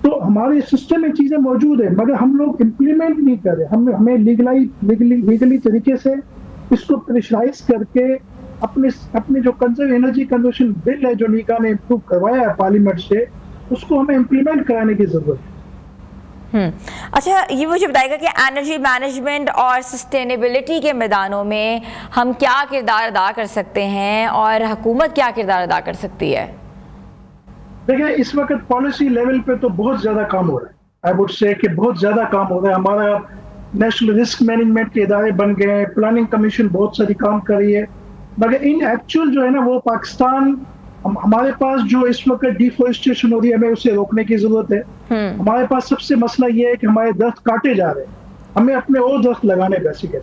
तो हमारे सिस्टम में चीज़ें मौजूद है मगर हम लोग इम्प्लीमेंट नहीं कर रहे। हमें लीगली तरीके से इसको प्रेशराइज करके अपने जो एनर्जी कंजर्वेशन बिल है जो नीका ने इम्प्रूव करवाया है पार्लियामेंट से, उसको हमें इम्प्लीमेंट कराने की जरूरत है। अच्छा, ये मुझे बताएगा कि एनर्जी मैनेजमेंट और सस्टेनेबिलिटी के मैदानों में हम क्या किरदार अदा कर सकते हैं और हुकूमत क्या किरदार अदा कर सकती है? देखिए, इस वक्त पॉलिसी लेवल पे तो बहुत ज़्यादा काम हो रहा है। आई वुड से कि बहुत ज़्यादा काम हो रहा है। हमारा नेशनल रिस्क मैनेजमेंट के इदारे बन गए हैं, प्लानिंग कमीशन बहुत सारी काम कर रही है, मगर इन एक्चुअल जो है ना वो पाकिस्तान हमारे पास जो इस वक्त डिफॉरेस्टेशन हो रही है हमें उसे रोकने की जरूरत है। हमारे पास सबसे मसला ये है कि हमारे दरख्त काटे जा रहे हैं, हमें अपने और दरख्त लगाने बेसिकली।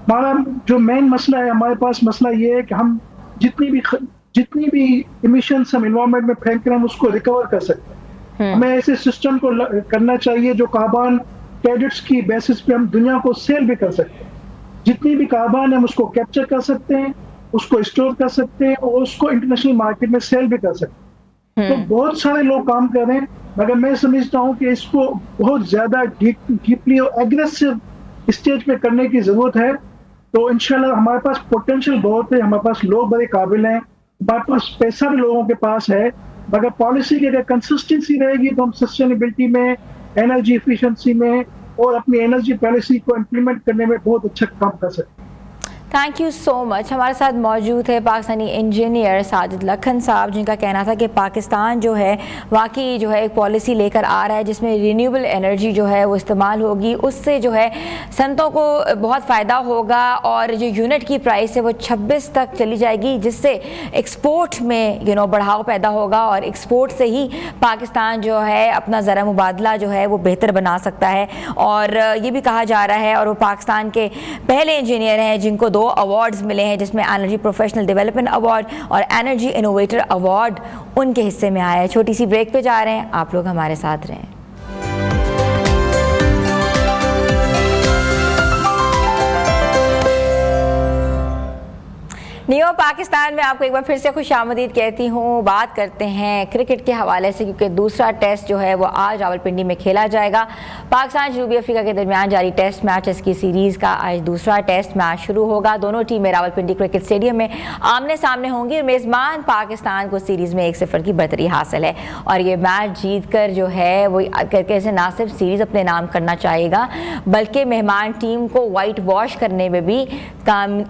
हमारा जो मेन मसला है, हमारे पास मसला ये है कि हम जितनी भी इमिशंस हम इन्वायरमेंट में फेंक रहे हैं हम उसको रिकवर कर सकते हैं। हमें ऐसे सिस्टम को करना चाहिए जो कार्बन क्रेडिट्स की बेसिस पे हम दुनिया को सेल भी कर सकते हैं। जितनी भी कार्बन हम उसको कैप्चर कर सकते हैं, उसको स्टोर कर सकते हैं और उसको इंटरनेशनल मार्केट में सेल भी कर सकते हैं। तो बहुत सारे लोग काम कर रहे हैं मगर मैं समझता हूँ कि इसको बहुत ज्यादा डीपली और एग्रेसिव स्टेज पे करने की जरूरत है। तो इंशाल्लाह हमारे पास पोटेंशियल बहुत है, हमारे पास लोग बड़े काबिल हैं, हमारे पास पैसा भी लोगों के पास है, मगर पॉलिसी की अगर कंसिस्टेंसी रहेगी तो हम सस्टेनेबिलिटी में, एनर्जी एफिशिएंसी में और अपनी एनर्जी पॉलिसी को इम्प्लीमेंट करने में बहुत अच्छा काम कर सकते हैं। Thank you so much. हमारे साथ मौजूद है पाकिस्तानी इंजीनियर साजिद लखन साहब, जिनका कहना था कि पाकिस्तान जो है वाकई जो है एक पॉलिसी लेकर आ रहा है जिसमें रिन्यूएबल एनर्जी जो है वो इस्तेमाल होगी, उससे जो है सनतों को बहुत फ़ायदा होगा और जो यूनिट की प्राइस है वो 26 तक चली जाएगी, जिससे एक्सपोर्ट में बढ़ाव पैदा होगा और एक्सपोर्ट से ही पाकिस्तान जो है अपना ज़रा मुबादला जो है वो बेहतर बना सकता है। और ये भी कहा जा रहा है, और वो पाकिस्तान के पहले इंजीनियर हैं जिनको 2 अवार्ड्स मिले हैं, जिसमें एनर्जी प्रोफेशनल डेवलपमेंट अवार्ड और एनर्जी इनोवेटर अवार्ड उनके हिस्से में आया है। छोटी सी ब्रेक पे जा रहे हैं, आप लोग हमारे साथ रहें। नियो पाकिस्तान में आपको एक बार फिर से खुशामदीद कहती हूँ। बात करते हैं क्रिकेट के हवाले से, क्योंकि दूसरा टेस्ट जो है वो आज रावलपिंडी में खेला जाएगा। पाकिस्तान जनूबी अफ्रीका के दरमियान जारी टेस्ट मैचेस की सीरीज़ का आज दूसरा टेस्ट मैच शुरू होगा। दोनों टीमें रावलपिंडी क्रिकेट स्टेडियम में आमने सामने होंगी और मेज़बान पाकिस्तान को सीरीज़ में 1-0 की बढ़तरी हासिल है और ये मैच जीत कर जो है वो करके से ना सिर्फ सीरीज़ अपने नाम करना चाहेगा, बल्कि मेहमान टीम को वाइट वॉश करने में भी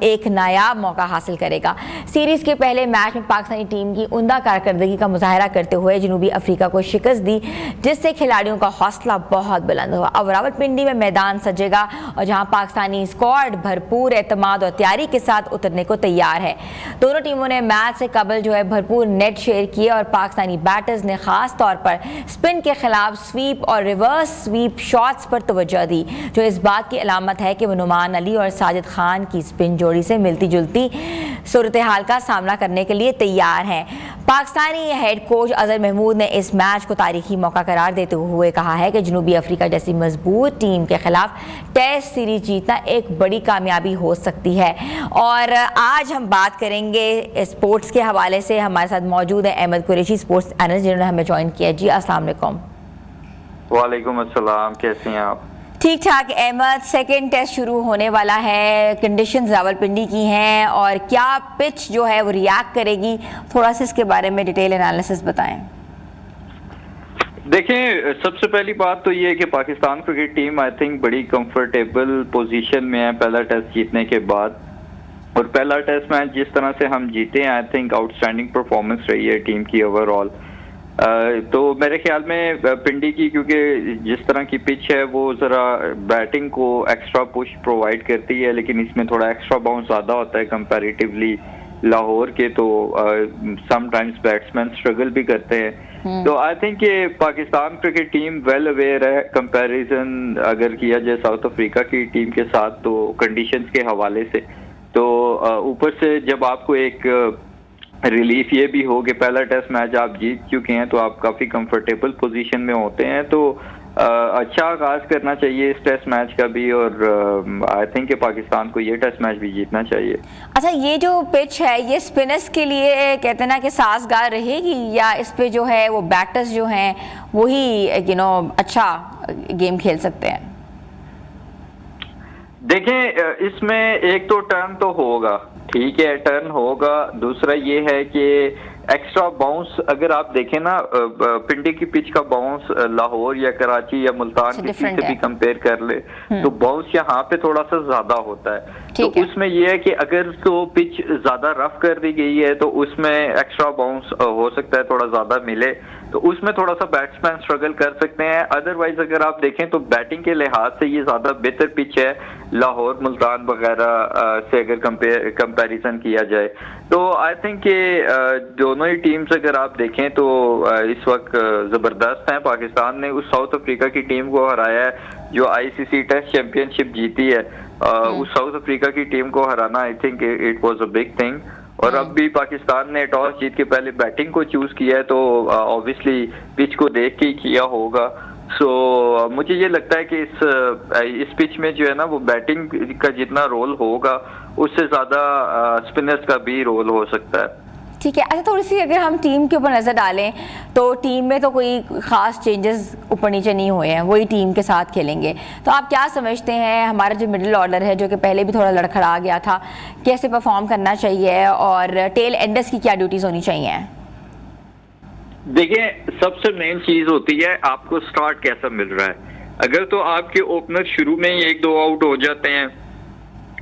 एक नायाब मौका हासिल करेगा। सीरीज़ के पहले मैच में पाकिस्तानी टीम की उम्दा कारकर्दगी का मुजाहरा करते हुए जनूबी अफ्रीका को शिकस्त दी, जिससे खिलाड़ियों का हौसला बहुत बुलंद हुआ। अब रावलपिंडी में मैदान सजेगा और जहां पाकिस्तानी स्क्वाड भरपूर एतमाद और तैयारी के साथ उतरने को तैयार है। दोनों टीमों ने मैच से कबल जो है भरपूर नेट शेयर किए और पाकिस्तानी बैटर्स ने खास तौर पर स्पिन के खिलाफ स्वीप और रिवर्स स्वीप शॉट्स पर तवज्जो दी, जो इस बात की अलामत है कि वो नुमान अली और साजिद खान की स्पिन जोड़ी से मिलती जुलती सूरत हाल का सामना करने के लिए तैयार हैं। पाकिस्तानी हेड कोच अजहर महमूद ने इस मैच को तारीखी मौका करार देते हुए कहा है कि जनूबी अफ्रीका जैसी मजबूत टीम के खिलाफ टेस्ट सीरीज जीतना एक बड़ी कामयाबी हो सकती है। और आज हम बात करेंगे स्पोर्ट्स के हवाले से। हमारे साथ मौजूद है अहमद कुरैशी, स्पोर्ट्स एनालिस्ट, जिन्होंने हमें ज्वाइन किया। जी अस्सलाम वालेकुम। वालेकुम अस्सलाम, कैसे हैं आप? ठीक ठाक अहमद, सेकेंड टेस्ट शुरू होने वाला है, कंडीशंस रावलपिंडी की हैं और क्या पिच जो है वो रिएक्ट करेगी, थोड़ा सा इसके बारे में डिटेल एनालिसिस बताएं। देखें, सबसे पहली बात तो ये है कि Pakistan cricket team I think बड़ी कंफर्टेबल पोजीशन में है पहला टेस्ट जीतने के बाद, और पहला टेस्ट मैच जिस तरह से हम जीते हैं आई थिंक आउटस्टैंडिंग परफॉर्मेंस रही है टीम की ओवरऑल। तो मेरे ख्याल में पिंडी की, क्योंकि जिस तरह की पिच है वो ज़रा बैटिंग को एक्स्ट्रा पुश प्रोवाइड करती है, लेकिन इसमें थोड़ा एक्स्ट्रा बाउंस ज़्यादा होता है कंपैरेटिवली लाहौर के, तो समटाइम्स बैट्समैन स्ट्रगल भी करते हैं। तो आई थिंक ये Pakistan cricket team well aware है कंपैरिजन अगर किया जाए साउथ अफ्रीका की टीम के साथ, तो कंडीशंस के हवाले से। तो ऊपर से जब आपको एक रिलीफ ये भी हो कि पहला टेस्ट मैच आप जीत चुके हैं तो आप काफ़ी कंफर्टेबल पोजीशन में होते हैं, तो अच्छा आगाज करना चाहिए इस टेस्ट मैच का भी, और आई थिंक कि पाकिस्तान को ये टेस्ट मैच भी जीतना चाहिए। अच्छा, ये जो पिच है ये स्पिनर्स के लिए कहते हैं ना कि साजगार रहेगी, या इस पे जो है वो बैटर्स जो हैं वही अच्छा गेम खेल सकते हैं? देखें, इसमें एक तो टर्न तो होगा, ठीक है, टर्न होगा। दूसरा ये है कि एक्स्ट्रा बाउंस अगर आप देखें ना, पिंडी की पिच का बाउंस लाहौर या कराची या मुल्तान की पिच से भी कंपेयर कर ले तो बाउंस यहाँ पे थोड़ा सा ज्यादा होता है। तो उसमें यह है कि अगर तो पिच ज्यादा रफ कर दी गई है तो उसमें एक्स्ट्रा बाउंस हो सकता है थोड़ा ज्यादा मिले, तो उसमें थोड़ा सा बैट्समैन स्ट्रगल कर सकते हैं। अदरवाइज अगर आप देखें तो बैटिंग के लिहाज से ये ज्यादा बेहतर पिच है लाहौर मुल्तान वगैरह से अगर कंपैरिजन किया जाए। तो आई थिंक कि दोनों ही टीम्स अगर आप देखें तो इस वक्त जबरदस्त हैं। पाकिस्तान ने उस साउथ अफ्रीका की टीम को हराया है जो आईसीसी टेस्ट चैंपियनशिप जीती है, उस साउथ अफ्रीका की टीम को हराना I think it was a big thing. और अब भी पाकिस्तान ने टॉस जीत के पहले बैटिंग को चूज किया है, तो ऑब्वियसली पिच को देख के ही किया होगा। सो मुझे ये लगता है कि इस पिच में जो है ना वो बैटिंग का जितना रोल होगा उससे ज्यादा स्पिनर्स का भी रोल हो सकता है। ठीक है। अच्छा, थोड़ी सी अगर हम टीम के ऊपर नज़र डालें तो टीम में तो कोई ख़ास चेंजेस ऊपर नीचे नहीं हुए हैं, वही टीम के साथ खेलेंगे। तो आप क्या समझते हैं हमारा जो मिडिल ऑर्डर है जो कि पहले भी थोड़ा लड़खड़ा गया था, कैसे परफॉर्म करना चाहिए और टेल एंडर्स की क्या ड्यूटीज़ होनी चाहिए? देखिए, सबसे मेन चीज़ होती है आपको स्टार्ट कैसा मिल रहा है। अगर तो आपके ओपनर शुरू में ही 1-2 आउट हो जाते हैं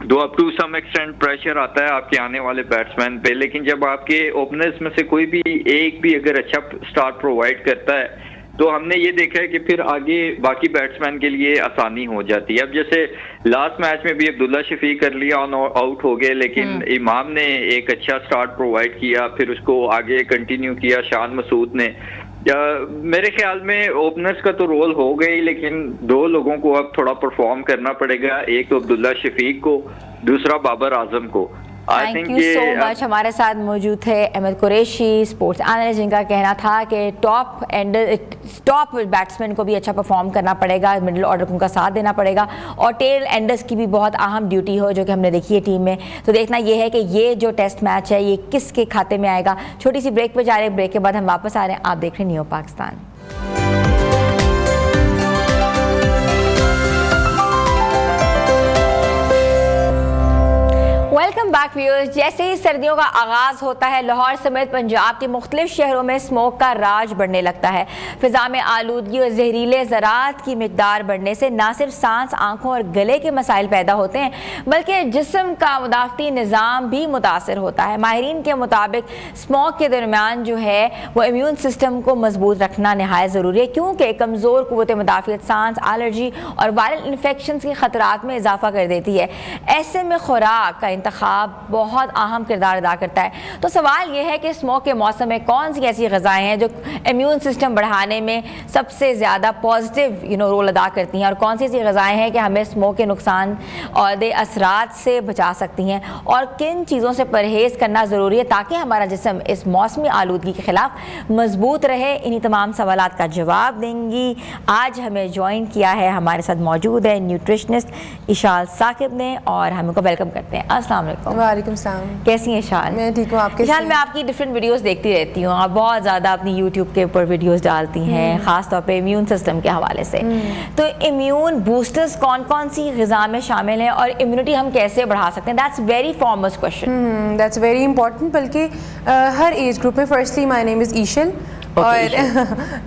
तो up to some extent pressure आता है आपके आने वाले बैट्समैन पे, लेकिन जब आपके ओपनर्स में से कोई भी एक भी अगर अच्छा स्टार्ट प्रोवाइड करता है तो हमने ये देखा है कि फिर आगे बाकी बैट्समैन के लिए आसानी हो जाती है। अब जैसे लास्ट मैच में भी अब्दुल्ला शफीक कर लिया ऑन आउट हो गए, लेकिन इमाम ने एक अच्छा स्टार्ट प्रोवाइड किया, फिर उसको आगे कंटिन्यू किया शान मसूद ने। मेरे ख्याल में ओपनर्स का तो रोल हो गई, लेकिन 2 लोगों को अब थोड़ा परफॉर्म करना पड़ेगा, एक तो अब्दुल्ला शफीक को, दूसरा बाबर आजम को। Thank you so much. हमारे साथ मौजूद थे अहमद कुरैशी, स्पोर्ट्स एनालिस्ट, जिनका कहना था कि टॉप बैट्समैन को भी अच्छा परफॉर्म करना पड़ेगा, मिडिल ऑर्डर को उनका साथ देना पड़ेगा और टेल एंडर्स की भी बहुत अहम ड्यूटी हो, जो कि हमने देखी है टीम में। तो देखना ये है कि ये जो टेस्ट मैच है ये किसके खाते में आएगा। छोटी सी ब्रेक पे जा रहे हैं, ब्रेक के बाद हम वापस आ रहे हैं। आप देख रहे हैं new Pakistan. Welcome back viewers. जैसे ही सर्दियों का आगाज़ होता है, लाहौर समेत पंजाब के मुख्तलिफ शहरों में स्मोक का राज बढ़ने लगता है। फिजा में आलूदगी और जहरीले ज़रात की मिकदार बढ़ने से न सिर्फ सांस, आंखों और गले के मसाइल पैदा होते हैं, बल्कि जिस्म का मुदाफ़ती निज़ाम भी मुतासर होता है। माहिरीन के मुताबिक स्मोक के दरमियान जो है वो इम्यून सिस्टम को मजबूत रखना नहायत ज़रूरी है, क्योंकि कमज़ोर क़ुव्वत मुदाफ़ियत सांस, एलर्जी और वायरल इन्फेक्शन के ख़तरात में इजाफा कर देती है। ऐसे में खुराक का इंतखाब बहुत अहम किरदार अदा करता है। तो सवाल यह है कि स्मोक के मौसम में कौन सी ऐसी ग़िज़ाएँ हैं जो इम्यून सिस्टम बढ़ाने में सबसे ज़्यादा पॉजिटिव रोल अदा करती हैं, और कौन सी ऐसी ग़िज़ाएँ हैं कि हमें स्मोक के नुकसान और असरात से बचा सकती हैं, और किन चीज़ों से परहेज़ करना ज़रूरी है ताकि हमारा जिस्म इस मौसमी आलूदगी के ख़िलाफ़ मजबूत रहे। इन्हीं तमाम सवालात का जवाब देंगी आज हमें ज्वाइन किया है, हमारे साथ मौजूद है न्यूट्रिशनिस्ट इशाल साकिब ने, और हम उनको वेलकम करते हैं। अस्सलाम वालेकुम। वालेकुम सलाम। कैसी हैं इशाल? मैं ठीक हूँ, आप कैसी हैं? इशाल, मैं आपकी डिफरेंट वीडियोस देखती रहती हूँ, आप बहुत ज़्यादा अपनी यूट्यूब के ऊपर वीडियोस डालती हैं, ख़ास तौर पे इम्यून सिस्टम के हवाले से। तो इम्यून बूस्टर्स कौन कौन सी ग़िज़ा में शामिल हैं और इम्यूनिटी हम कैसे बढ़ा सकते हैं? That's very foremost question. That's very important, बल्कि हर एज ग्रुप में। फर्स्टली माय नेम इज़ ईशल और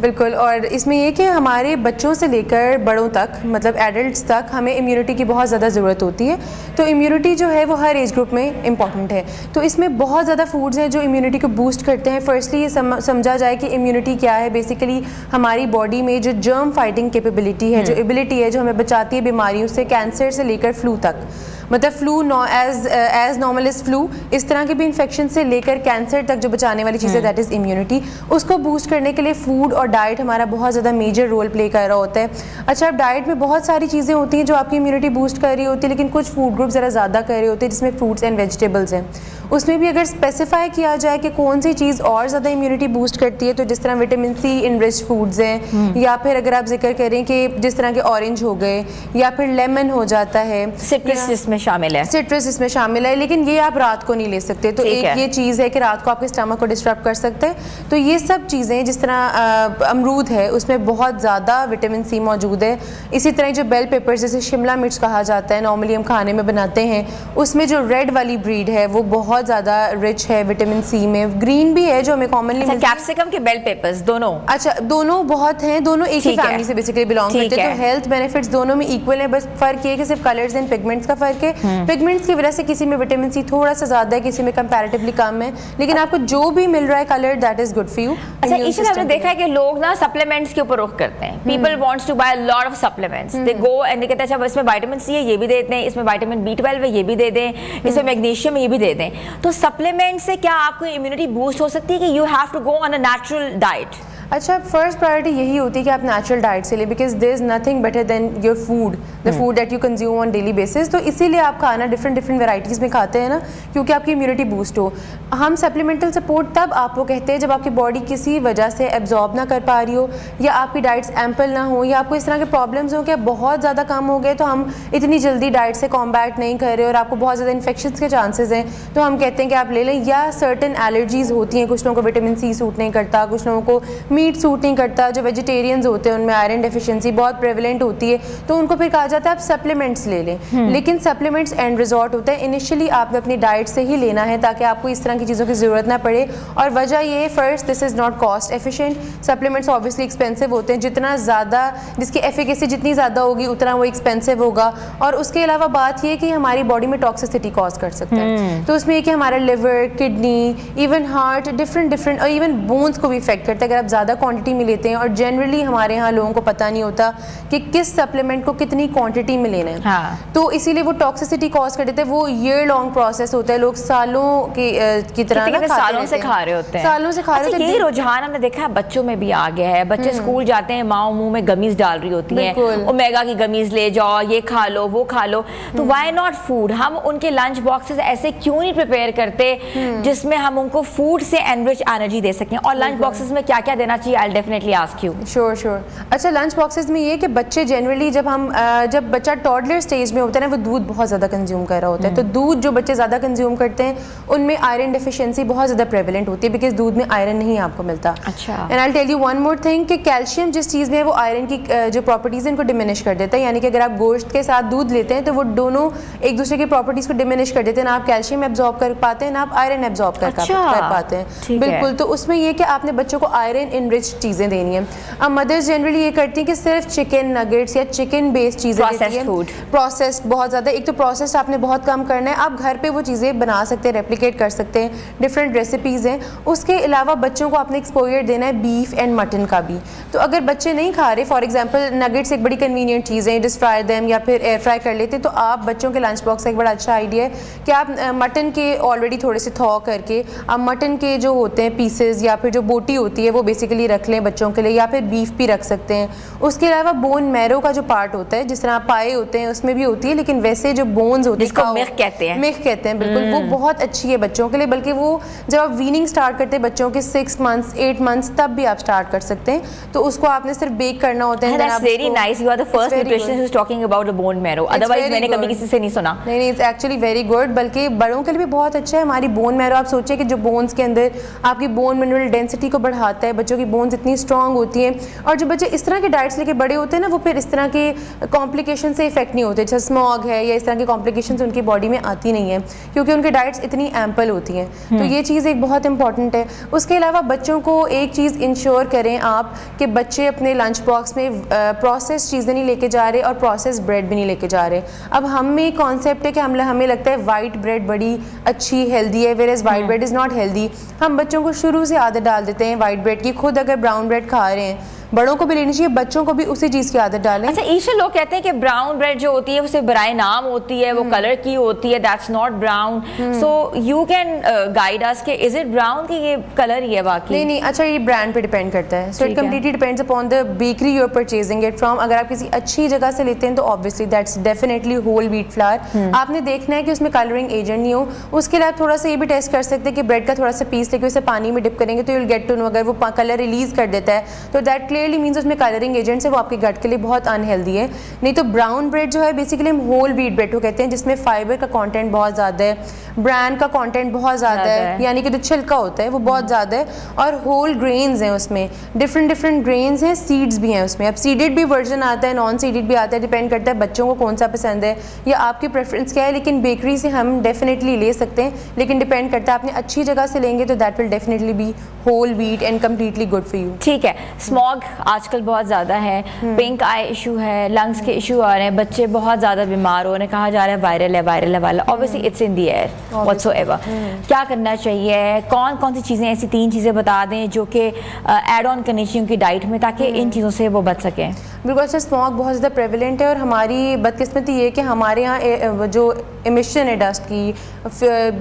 बिल्कुल, और इसमें ये कि हमारे बच्चों से लेकर बड़ों तक, मतलब एडल्ट्स तक, हमें इम्यूनिटी की बहुत ज़्यादा ज़रूरत होती है। तो इम्यूनिटी जो है वो हर एज ग्रुप में इंपॉर्टेंट है। तो इसमें बहुत ज़्यादा फूड्स हैं जो इम्यूनिटी को बूस्ट करते हैं। फर्स्टली ये समझा जाए कि इम्यूनिटी क्या है। बेसिकली हमारी बॉडी में जो जर्म फाइटिंग कैपेबिलिटी है, जो एबिलिटी है, जो हमें बचाती है बीमारियों से, कैंसर से लेकर फ्लू तक। मतलब flu as normal is flu, इस तरह के भी इन्फेक्शन से लेकर कैंसर तक जो बचाने वाली चीज़ है दैट इज़ इम्यूनिटी। उसको बूस्ट करने के लिए फूड और डाइट हमारा बहुत ज़्यादा मेजर रोल प्ले कर रहा होता है। अच्छा, अब डाइट में बहुत सारी चीज़ें होती हैं जो आपकी इम्यूनिटी बूस्ट कर रही होती है, लेकिन कुछ फूड ग्रुप ज़रा ज़्यादा कर रहे होते हैं, जिसमें फ्रूट्स एंड वेजिटेबल्स हैं। उसमें भी अगर स्पेसिफाई किया जाए कि कौन सी चीज़ और ज़्यादा इम्यूनिटी बूस्ट करती है, तो जिस तरह विटामिन सी इनरिच फूड्स हैं, या फिर अगर आप जिक्र करें कि जिस तरह के ऑरेंज हो गए, या फिर लेमन हो जाता है, सिट्रस जिसमें शामिल है, सिट्रस इसमें शामिल है, लेकिन ये आप रात को नहीं ले सकते। तो एक ये चीज़ है कि रात को आपके स्टमक को डिस्टर्ब कर सकते हैं। तो ये सब चीज़ें, जिस तरह अमरूद है उसमें बहुत ज़्यादा विटामिन सी मौजूद है। इसी तरह जो बेल पेपर्स, जैसे शिमला मिर्च कहा जाता है, नॉर्मली हम खाने में बनाते हैं, उसमें जो रेड वाली ब्रीड है वो बहुत ज़्यादा रिच है विटामिन सी में। ग्रीन भी है जो हमें कॉमनली, कैप्सिकम के बेल पेपर्स दोनों, अच्छा दोनों बहुत हैं, दोनों एक ही फैमिली से बेसिकली बिलोंग करते हैं। तो हेल्थ बेनिफिट्स दोनों में इक्वल है, बस फर्क ये है कि सिर्फ कलर्स एंड पिगमेंट्स का फर्क है। पिगमेंट्स की वजह से किसी में विटामिन सी थोड़ा सा ज़्यादा है, किसी में कंपैरेटिवली कम है, लेकिन आपको जो भी मिल रहा है colour that is good for you. अच्छा ईशा, हमने देखा है कि लोग ना सप्लीमेंट्स के ऊपर रुख करते हैं। People wants to buy lot of supplements, they go and they कहते हैं अच्छा इसमें विटामिन सी है ये भी देते हैं, इसमें विटामिन B12 है ये भी दे दें, इसमें मैग्नीशियम ये भी दे दें। तो सप्लीमेंट से क्या आपको इम्यूनिटी बूस्ट हो सकती है कि you have to go on a natural diet? अच्छा, फर्स्ट प्रायोरिटी यही होती है कि आप नेचुरल डाइट से लें, because there is nothing better than your food, the food that you consume on daily basis. तो इसीलिए आप खाना डिफरेंट वेराइटीज़ में खाते हैं ना, क्योंकि आपकी इम्यूनिटी बूस्ट हो। हम सप्लीमेंटल सपोर्ट तब आपको कहते हैं जब आपकी बॉडी किसी वजह से एब्जॉर्ब ना कर पा रही हो, या आपकी डाइट्स एम्पल ना हो, या आपको इस तरह के प्रॉब्लम्स हो कि आप बहुत ज़्यादा कम हो गए, तो हम इतनी जल्दी डाइट से कॉम्बैट नहीं कर रहे और आपको बहुत ज़्यादा इन्फेक्शन के चांसेस हैं, तो हम कहते हैं कि आप ले लें। या सर्टन एलर्जीज़ होती हैं, कुछ लोगों को विटामिन सी सूट नहीं करता, कुछ लोगों को मीट सूट नहीं करता, जो वेजिटेरियंस होते हैं उनमें आयरन डेफिशिएंसी बहुत प्रेवलेंट होती है, तो उनको फिर कहा जाता है आप सप्लीमेंट्स ले लें। लेकिन सप्लीमेंट्स एंड रिजॉर्ट होता है, इनिशियली आपने अपनी डाइट से ही लेना है ताकि आपको इस तरह की चीज़ों की ज़रूरत ना पड़े। और वजह ये, first this is not cost efficient. Supplements obviously expensive होते हैं, जितना ज़्यादा जिसकी एफिकेसी जितनी ज़्यादा होगी उतना वो एक्सपेंसिव होगा। और उसके अलावा बात ये कि हमारी बॉडी में टॉक्सिसिटी कॉज कर सकता है। तो उसमें कि हमारा liver, kidney, even heart, different और इवन बोन्स को भी इफेक्ट करता है अगर आप ज़्यादा ज़्यादा क्वांटिटी में लेते हैं और जनरली हमारे यहाँ लोगों को पता नहीं होता कि किस सप्लीमेंट को कितनी क्वांटिटी में लेना है। हाँ। तो इसीलिए वो टॉक्सिसिटी कॉज कर देते हैं। वो ईयर लॉन्ग प्रोसेस होता है, लोग सालों की तरह सालों से खा रहे होते हैं, सालों से खा रहे होते हैं। ये रुझान हमने देखा है बच्चों में भी आ गया है। बच्चे स्कूल जाते हैं, माँ मुंह में गमीज डाल रही होती हैं, ओमेगा की गमीज ले जाओ, ये खा लो वो खा लो। तो व्हाई नॉट फूड? हम उनके लंच बॉक्सेस ऐसे क्यों नहीं प्रिपेयर करते जिसमें हम उनको फूड से एनरिच एनर्जी दे सकें? और लंच बॉक्सेस में क्या क्या देना चाहिए? I will definitely ask you. Sure. अच्छा, लंच बॉक्सेस में ये कि बच्चे जनरली जब बच्चा टॉडलर स्टेज में होता है ना, वो दूध बहुत ज़्यादा कंज्यूम कर रहा होता है। तो दूध जो बच्चे ज़्यादा कंज्यूम करते हैं उनमें आयरन डेफिशिएंसी बहुत ज़्यादा प्रेवलेंट होती है, बिकॉज दूध में आयरन नहीं आपको मिलता। अच्छा। And I tell you one more thing कि कैल्शियम जिस चीज़ में है वो आयरन की जो प्रॉपर्टीज़ इनको डिमिनिश कर देता है। यानी कि अगर आप गोश्त के साथ दूध लेते हैं तो वो दोनों एक दूसरे की प्रॉपर्टीज़ को डिमिनिश कर देते हैं। ना आप कैल्शियम एब्जॉर्ब कर पाते हैं, ना आप आयरन एब्जॉर्ब कर पाते हैं। बिल्कुल। तो उसमें यह कि आपने बच्चों को आयरन इनरिच चीज़ें देनी है। अब मदर्स जनरली ये करती हैं कि सिर्फ चिकन नगेट्स या चिकन बेस्ड चीज़ें देती हैं, प्रोसेस्ड बहुत ज़्यादा। एक तो प्रोसेस्ड आपने बहुत कम करना है, आप घर पे वो चीज़ें बना सकते हैं, रेप्लिकेट कर सकते हैं, डिफरेंट रेसिपीज़ हैं। उसके अलावा बच्चों को आपने एक्सपोजर देना है बीफ एंड मटन का भी। तो अगर बच्चे नहीं खा रहे, फॉर एग्जांपल नगेट्स एक बड़ी कन्वीनियंट चीज़ है, डिस्ट फ्राई देम या फिर एयर फ्राई कर लेते, तो आप बच्चों के लंच बॉक्स का एक बड़ा अच्छा आइडिया है कि आप मटन के ऑलरेडी थोड़े से थॉ करके आप मटन के जो होते हैं पीसेज या फिर जो बोटी होती है वो बेसिकली रख लें बच्चों के लिए, या फिर बीफ भी रख सकते हैं। उसके अलावा बोन मैरो का जो पार्ट होता है, जिस तरह पाए होते हैं उसमें भी होती है, लेकिन वैसे जो बोन्स होती है जिसको मिल्क कहते हैं, बिल्कुल, वो बहुत अच्छी है बच्चों के लिए। बल्कि वो जब आप वीनिंग स्टार्ट करते हैं बच्चों के 6 मंथ्स 8 मंथ्स तब भी आप स्टार्ट कर सकते हैं। तो उसको आपने सिर्फ बेक करना होता है। That's very nice. You are the first nutritionist who's talking about the bone marrow. Otherwise मैंने कभी किसी से नहीं सुना। नहीं, it's actually very good। बल्कि बड़ों के लिए भी बहुत अच्छा है हमारी बोन मैरो। आप सोचिए कि जो बोन्स के अंदर आपकी बोन मिनरल डेंसिटी को बढ़ाता है, बच्चों की बोन्स इतनी स्ट्रॉन्ग होती हैं। और जो बच्चे इस तरह के डाइट्स लेके बड़े होते हैं ना, वो फिर इस तरह के कॉम्प्लिकेशन से इफेक्ट नहीं होते, जैसे स्मॉग है या इस तरह की कॉम्प्लिकेशन उनकी बॉडी में आती नहीं है, क्योंकि उनकी डाइट्स इतनी एम्पल होती हैं। तो ये चीज़ एक बहुत इंपॉर्टेंट है। उसके अलावा बच्चों को एक चीज़ इंश्योर करें आप कि बच्चे अपने लंच बॉक्स में प्रोसेस चीज़ें नहीं लेके जा रहे और प्रोसेस ब्रेड भी नहीं लेके जा रहे। अब हम में कॉन्सेप्ट है कि हमें लगता है वाइट ब्रेड बड़ी अच्छी हेल्दी है, whereas white bread is not healthy. हम बच्चों को शुरू से आदत डाल देते हैं वाइट ब्रेड की। खुद अगर ब्राउन ब्रेड खा रहे हैं, बड़ों को भी लेनी चाहिए, बच्चों को भी उसी चीज़ की आदत डालें। अच्छा ईशा, लोग कहते हैं कि ब्राउन ब्रेड जो होती है वो सिर्फ बराए नाम होती है, वो कलर की होती है, that's not brown. So you can guide us कि इज इट ब्राउन कि ये कलर ही है बाकी? नहीं, अच्छा ये ब्रांड पे डिपेंड करता है। So it completely depends upon the bakery you are purchasing it from. अगर आप किसी अच्छी जगह से लेते हैं तो obviously that's definitely whole wheat flour. आपने देखना है कि उसमें कलरिंग एजेंट नहीं हो। उसके लिए आप थोड़ा सा ये भी टेस्ट कर सकते हैं कि ब्रेड का थोड़ा सा पीस लेके उसे पानी में डिप करेंगे तो you will get to know, अगर वो कलर रिलीज कर देता है तो दैट क्लियरली मीन्स उसमें कलरिंग एजेंट्स है, वो आपके गट के लिए बहुत अनहेल्दी है। नहीं तो ब्राउन ब्रेड जो है बेसिकली हम होल व्हीट ब्रेड को कहते हैं, जिसमें फाइबर का कंटेंट बहुत ज़्यादा है, ब्रांड का कंटेंट बहुत ज़्यादा है, यानी कि जो छिलका होता है वो बहुत ज़्यादा है, और होल ग्रेन्स हैं उसमें, डिफरेंट ग्रेन्स हैं, सीड्स भी हैं उसमें। अब सीडेड भी वर्जन आता है, नॉन सीडेड भी आता है, डिपेंड करता है बच्चों को कौन सा पसंद है या आपकी प्रेफरेंस क्या है। लेकिन बेकरी से हम डेफिनेटली ले सकते हैं, लेकिन डिपेंड करता है आपने अच्छी जगह से लेंगे तो that will definitely be whole wheat and completely good for you. ठीक है। स्मॉग आजकल बहुत ज़्यादा है, पिंक आई इशू है, लंग्स के इशू आ रहे हैं, बच्चे बहुत ज़्यादा बीमार हो रहे हैं, कहा जा रहा है वायरल है, obviously it's in the air whatsoever. क्या करना चाहिए? कौन कौन सी चीज़ें, ऐसी 3 चीज़ें बता दें जो कि ऐड ऑन करनी चाहिए उनकी डाइट में, ताकि इन चीज़ों से वो बच सकें। बिल्कुल। अच्छा, स्मॉग बहुत ज़्यादा प्रेवलेंट है और हमारी बदकिस्मती ये कि हमारे यहाँ जो एमिशन है डस्ट की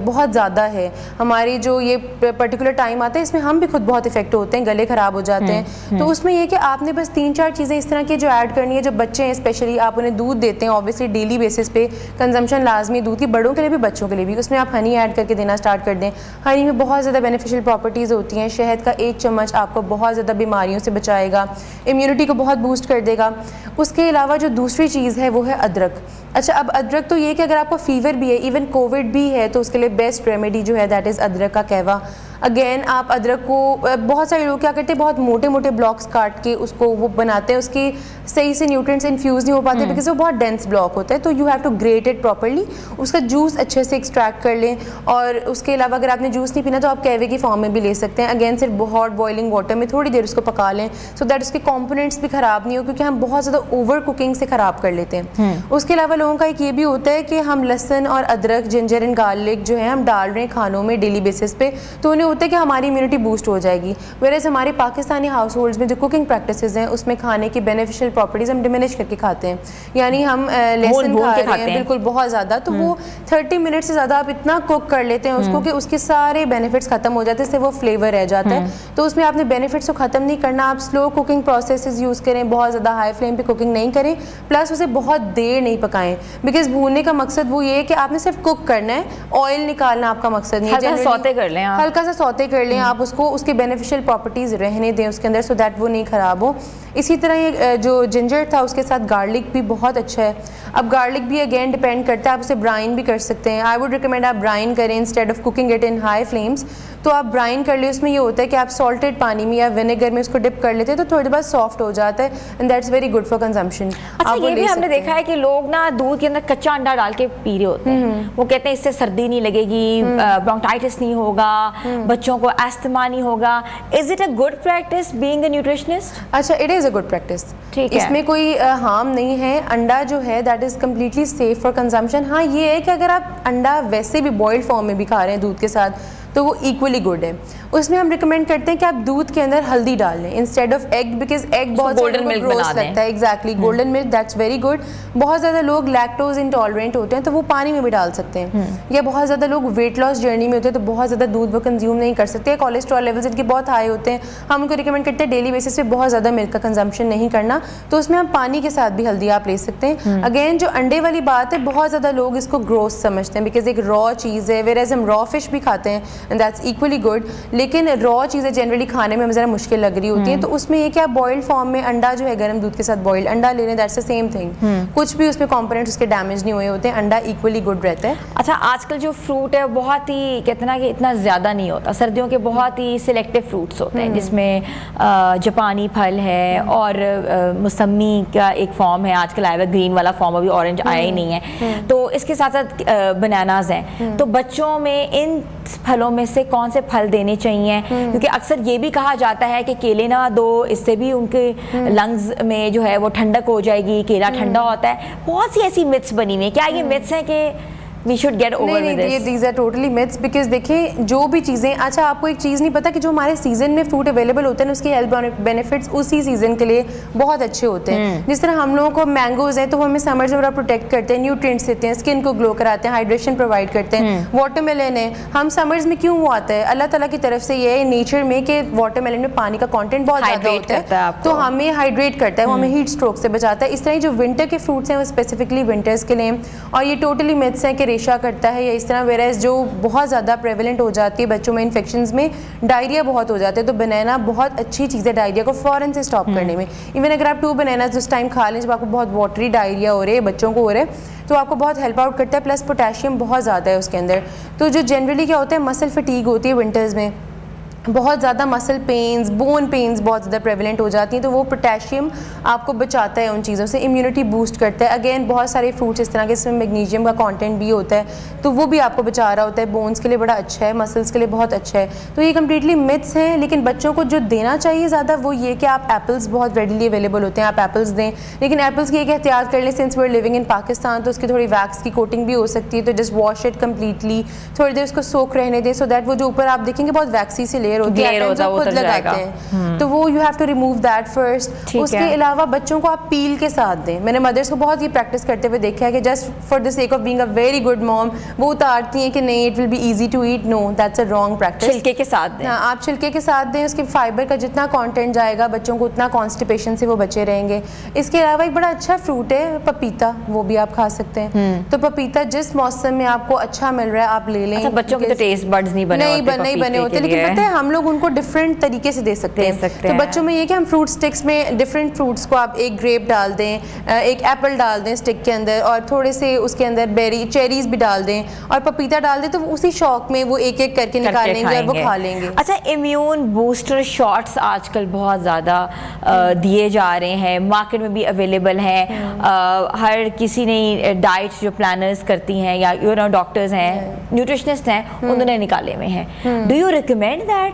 बहुत ज़्यादा है। हमारी जो ये पर्टिकुलर टाइम आता है इसमें हम भी खुद बहुत इफेक्ट होते हैं, गले ख़राब हो जाते हैं। तो उसमें ये कि आपने बस 3-4 चीज़ें इस तरह की जो ऐड करनी है। जो बच्चे हैं स्पेशली, आप उन्हें दूध देते हैं ऑब्वियसली डेली बेसिस पे, कंजम्पशन लाजमी दूध की, बड़ों के लिए भी बच्चों के लिए भी। उसमें आप हनी ऐड करके देना स्टार्ट कर दें। हनी में बहुत ज़्यादा बेनिफिशियल प्रॉपर्टीज़ होती हैं। शहद का 1 चम्मच आपको बहुत ज़्यादा बीमारियों से बचाएगा, इम्यूनिटी को बहुत बूस्ट कर देगा। उसके अलावा जो दूसरी चीज़ है वो है अदरक। अच्छा, अब अदरक तो ये कि अगर आपको फीवर भी है, इवन कोविड भी है, तो उसके लिए बेस्ट रेमेडी जो है दैट इज़ अदरक का कहवा। अगेन आप अदरक को, बहुत सारे लोग क्या करते हैं, बहुत मोटे मोटे ब्लॉक्स काट के उसको वो बनाते हैं, उसकी सही से न्यूट्रिएंट्स इन्फ्यूज़ नहीं हो पाते बिकॉज वो बहुत डेंस ब्लॉक होता है। तो you have to grate it properly, उसका जूस अच्छे से एक्सट्रैक्ट कर लें। और उसके अलावा अगर आपने जूस नहीं पीना तो आप कहवे की फॉर्म में भी ले सकते हैं। अगेन सिर्फ हॉट बॉइलिंग वाटर में थोड़ी देर उसको पका लें सो दैट उसके कॉम्पोनेंट्स भी ख़राब नहीं हो, क्योंकि हम बहुत ज़्यादा ओवर कुकिंग से ख़राब कर लेते हैं। उसके अलावा लोगों का एक ये भी होता है कि हम लहसुन और अदरक, जिंजर एंड गार्लिक जो है हम डाल रहे हैं खानों में डेली बेसिस पे, तो उन्हें होता है कि हमारी इम्यूनिटी बूस्ट हो जाएगी। वेयरएज़ हमारे पाकिस्तानी हाउस होल्ड्स में जो कुकिंग प्रैक्टिसेस हैं उसमें खाने की बेनिफिशियल प्रॉपर्टीज़ हम डिमिनिश करके खाते हैं, यानी हम लहसुन खा रहे हैं बिल्कुल बहुत ज़्यादा, तो वो 30 मिनट से ज़्यादा आप इतना कुक कर लेते हैं उसको कि उसके सारे बेनिफिट्स ख़त्म हो जाते हैं, इससे वो फ्लेवर रह जाता है। तो उसमें आपने बेनिफिट्स को ख़त्म नहीं करना, आप स्लो कुकिंग प्रोसेसेस यूज़ करें, बहुत ज़्यादा हाई फ्लेम पे कुकिंग नहीं करें, प्लस उसे बहुत देर नहीं पकाएं, बिकॉज भूनने का मकसद वो ये है कि आपने सिर्फ कुक करना है, ऑयल निकालना आपका मकसद नहीं है। हल्का सा सौते कर लें आप, हल्का सा सौते कर लें आप उसको, उसके बेनिफिशियल प्रॉपर्टीज़ रहने दें उसके अंदर, सो दैट वो नहीं ख़राब हो। इसी तरह ये जो जिंजर था उसके साथ गार्लिक भी बहुत अच्छा है। अब गार्लिक भी अगेन डिपेंड करता है, आप उसे ब्राइन भी कर सकते हैं। आई वुड रिकमेंड आप ब्राइन करें instead of cooking it in high flames. तो आप ब्राइन कर ले, उसमें ये होता है कि आप सॉल्टेड पानी में या विनेगर में उसको डिप कर लेते हैं तो थोड़ी बहुत सॉफ्ट हो जाता है, and that's very good for consumption. अच्छा, ये भी हमने देखा है कि लोग ना दूध के अंदर कच्चा अंडा डाल के पी रहे होते हैं, वो कहते हैं इससे सर्दी नहीं लगेगी, ब्रोंकाइटिस नहीं होगा, बच्चों को अस्थमा नहीं होगा। Is it a good practice being a nutritionist? अच्छा, it is a good practice, ठीक है, इसमें कोई हार्म नहीं है। अंडा जो है that is completely safe for consumption. हाँ, ये है कि अगर आप अंडा वैसे भी बॉइल्ड फॉर्म में भी खा रहे हैं दूध के साथ तो वो इक्वली गुड है। उसमें हम रिकमेंड करते हैं कि आप दूध के अंदर हल्दी डाल लें instead of egg, because egg बहुत गोल्डन मिल्क ग्रोस लगता है। Exactly, golden milk that's very good. बहुत ज़्यादा लोग लैक्टोज इंटॉलरेंट होते हैं तो वो पानी में भी डाल सकते हैं, या बहुत ज़्यादा लोग वेट लॉस जर्नी में होते हैं तो बहुत ज़्यादा दूध वो कंज्यूम नहीं कर सकते, कोलेस्ट्रॉल लेवल्स इनके बहुत हाई होते हैं। हम उनको रिकमेंड करते हैं डेली बेसिस पे बहुत ज़्यादा मिल्क का कंजम्पशन नहीं करना, तो उसमें हम पानी के साथ भी हल्दी आप ले सकते हैं। अगेन जो अंडे वाली बात है, बहुत ज़्यादा लोग इसको ग्रोस समझते हैं बिकॉज एक रॉ चीज़ है, वेयर एज हम रॉ फिश भी खाते हैं एंड दैट्स इक्वली गुड, लेकिन रॉ चीज़ें जनरली खाने में ज़रा मुश्किल लग रही होती हैं। तो उसमें ये कि आप बॉइल्ड फॉर्म में अंडा जो है गर्म दूध के साथ बॉइल्ड अंडा ले लें, दैट्स द सेम थिंग। कुछ भी उसमें कंपोनेंट्स उसके डैमेज नहीं हुए होते हैं, अंडा इक्वली गुड रहता है। अच्छा, आजकल जो फ्रूट है बहुत ही कहते ना कि इतना ज़्यादा नहीं होता, सर्दियों के बहुत ही सिलेक्टिव फ्रूट्स होते हैं जिसमें जापानी फल है और मौसमी का एक फॉर्म है, आजकल आया हुआ ग्रीन वाला फॉर्म, अभी ऑरेंज आया ही नहीं है। तो इसके साथ साथ बनानाज हैं, तो बच्चों में इन फलों में से कौन से फल देने चाहिए? क्योंकि अक्सर ये भी कहा जाता है कि केले ना दो, इससे भी उनके लंग्स में जो है वो ठंडक हो जाएगी, केला ठंडा होता है। बहुत सी ऐसी मिथ्स बनी हुई है, क्या ये मिथ्स हैं कि we should get over with this? these are totally myths because देखिए जो भी चीज़ें, अच्छा आपको एक चीज़ नहीं पता कि जो हमारे सीजन में फ्रूट अवेलेबल होते हैं उसके हेल्थ बेनिफिट्स उसी सीजन के लिए बहुत अच्छे होते हैं। जिस तरह हम लोगों को मैंगोज हैं तो वो हमें समर्स में बड़ा प्रोटेक्ट करते हैं, न्यूट्रिएंट्स देते हैं, स्किन को ग्लो कराते हैं, हाइड्रेशन प्रोवाइड करते हैं। वाटरमेलन है, हम समर्स में क्यों वो आता है, अल्लाह ताला की तरफ से ये है नेचर में कि वाटरमेलन में पानी का कॉन्टेंट बहुत ज़्यादा होता है, तो हमें हाइड्रेट करता है, वो हमें हीट स्ट्रोक से बचाता है। इस तरह जो विंटर के फ्रूट्स हैं वो स्पेसिफिकली विंटर्स के लिए, और ये टोटली मिथ्स हैं कि रेशा करता है या इस तरह, वेराइज जो बहुत ज़्यादा प्रेवलेंट हो जाती है बच्चों में इन्फेक्शंस में, डायरिया बहुत हो जाते हैं, तो बनाना बहुत अच्छी चीज़ है डायरिया को फ़ौरन से स्टॉप करने में। इवन अगर आप 2 बनानास उस टाइम खा लें जब आपको बहुत वाटरी डायरिया हो रही है, बच्चों को हो रहा है, तो आपको बहुत हेल्प आउट करता है। प्लस पोटेशियम बहुत ज़्यादा है उसके अंदर। तो जो जनरली क्या होता है, मसल फटीग होती है विंटर्स में, बहुत ज़्यादा मसल पेन्स, बोन पेन्स बहुत ज़्यादा प्रेवलेंट हो जाती हैं, तो वो पोटेशियम आपको बचाता है उन चीज़ों से, इम्यूनिटी बूस्ट करता है। अगेन बहुत सारे फ्रूट्स इस तरह के इसमें मैग्नीशियम का कंटेंट भी होता है, तो वो भी आपको बचा रहा होता है, बोन्स के लिए बड़ा अच्छा है, मसल्स के लिए बहुत अच्छा है। तो ये कम्प्लीटली मिथ्स हैं, लेकिन बच्चों को जो देना चाहिए ज़्यादा वो ये कि आप एप्पल्स बहुत रेडिली अवेलेबल होते हैं, आप एप्पल्स दें, लेकिन एप्पल्स की एक एहतियात कर लें, since we are living in Pakistan तो उसकी थोड़ी वैक्स की कोटिंग भी हो सकती है, तो जस्ट वॉश इट कम्प्लीटली, थोड़ी देर उसको सोक रहने दें, सो दैट वो जो ऊपर आप देखेंगे बहुत वैक्सी सी लेयर होती है, खुद लगाते हैं, तो वो you have to remove that first. उसके अलावा बच्चों को आप पील के साथ दें। मैंने मदर्स को बहुत ये प्रैक्टिस करते हुए देखा है कि just for the sake of being a very good mom वो उतारती हैं कि नहीं it will be easy to eat, no that's a wrong practice. छिलके के साथ दें। हाँ, आप छिलके के साथ दें, उसके फाइबर का जितना कंटेंट जाएगा बच्चों को उतना कॉन्स्टिपेशन से वो बचे रहेंगे। इसके अलावा एक बड़ा अच्छा फ्रूट है पपीता, वो भी आप खा सकते हैं। तो पपीता जिस मौसम में आपको अच्छा मिल रहा है आप ले लें। अच्छा, बच्चों के तो टेस्ट बड्स नहीं बने होते, लेकिन पता है हम लोग उनको डिफरेंट तरीके से दे सकते हैं। तो बच्चों में ये कि हम फ्रूट स्टिक्स में डिफरेंट फ्रूट्स को आप एक ग्रेप डाल दें, एक एप्पल डाल दें स्टिक के अंदर, और थोड़े से उसके अंदर बेरी चेरीज भी डाल दें और पपीता डाल दें, तो उसी शौक में वो एक एक करके निकालेंगे और वो खा लेंगे। अच्छा, इम्यून बूस्टर शॉट्स आजकल बहुत ज़्यादा दिए जा रहे हैं, मार्केट में भी अवेलेबल हैं। हर किसी ने डाइट जो प्लानर्स करती हैं या यू नो डॉक्टर्स हैं, न्यूट्रिशनिस्ट हैं, उन्होंने निकाले हुए हैं। Do you recommend that?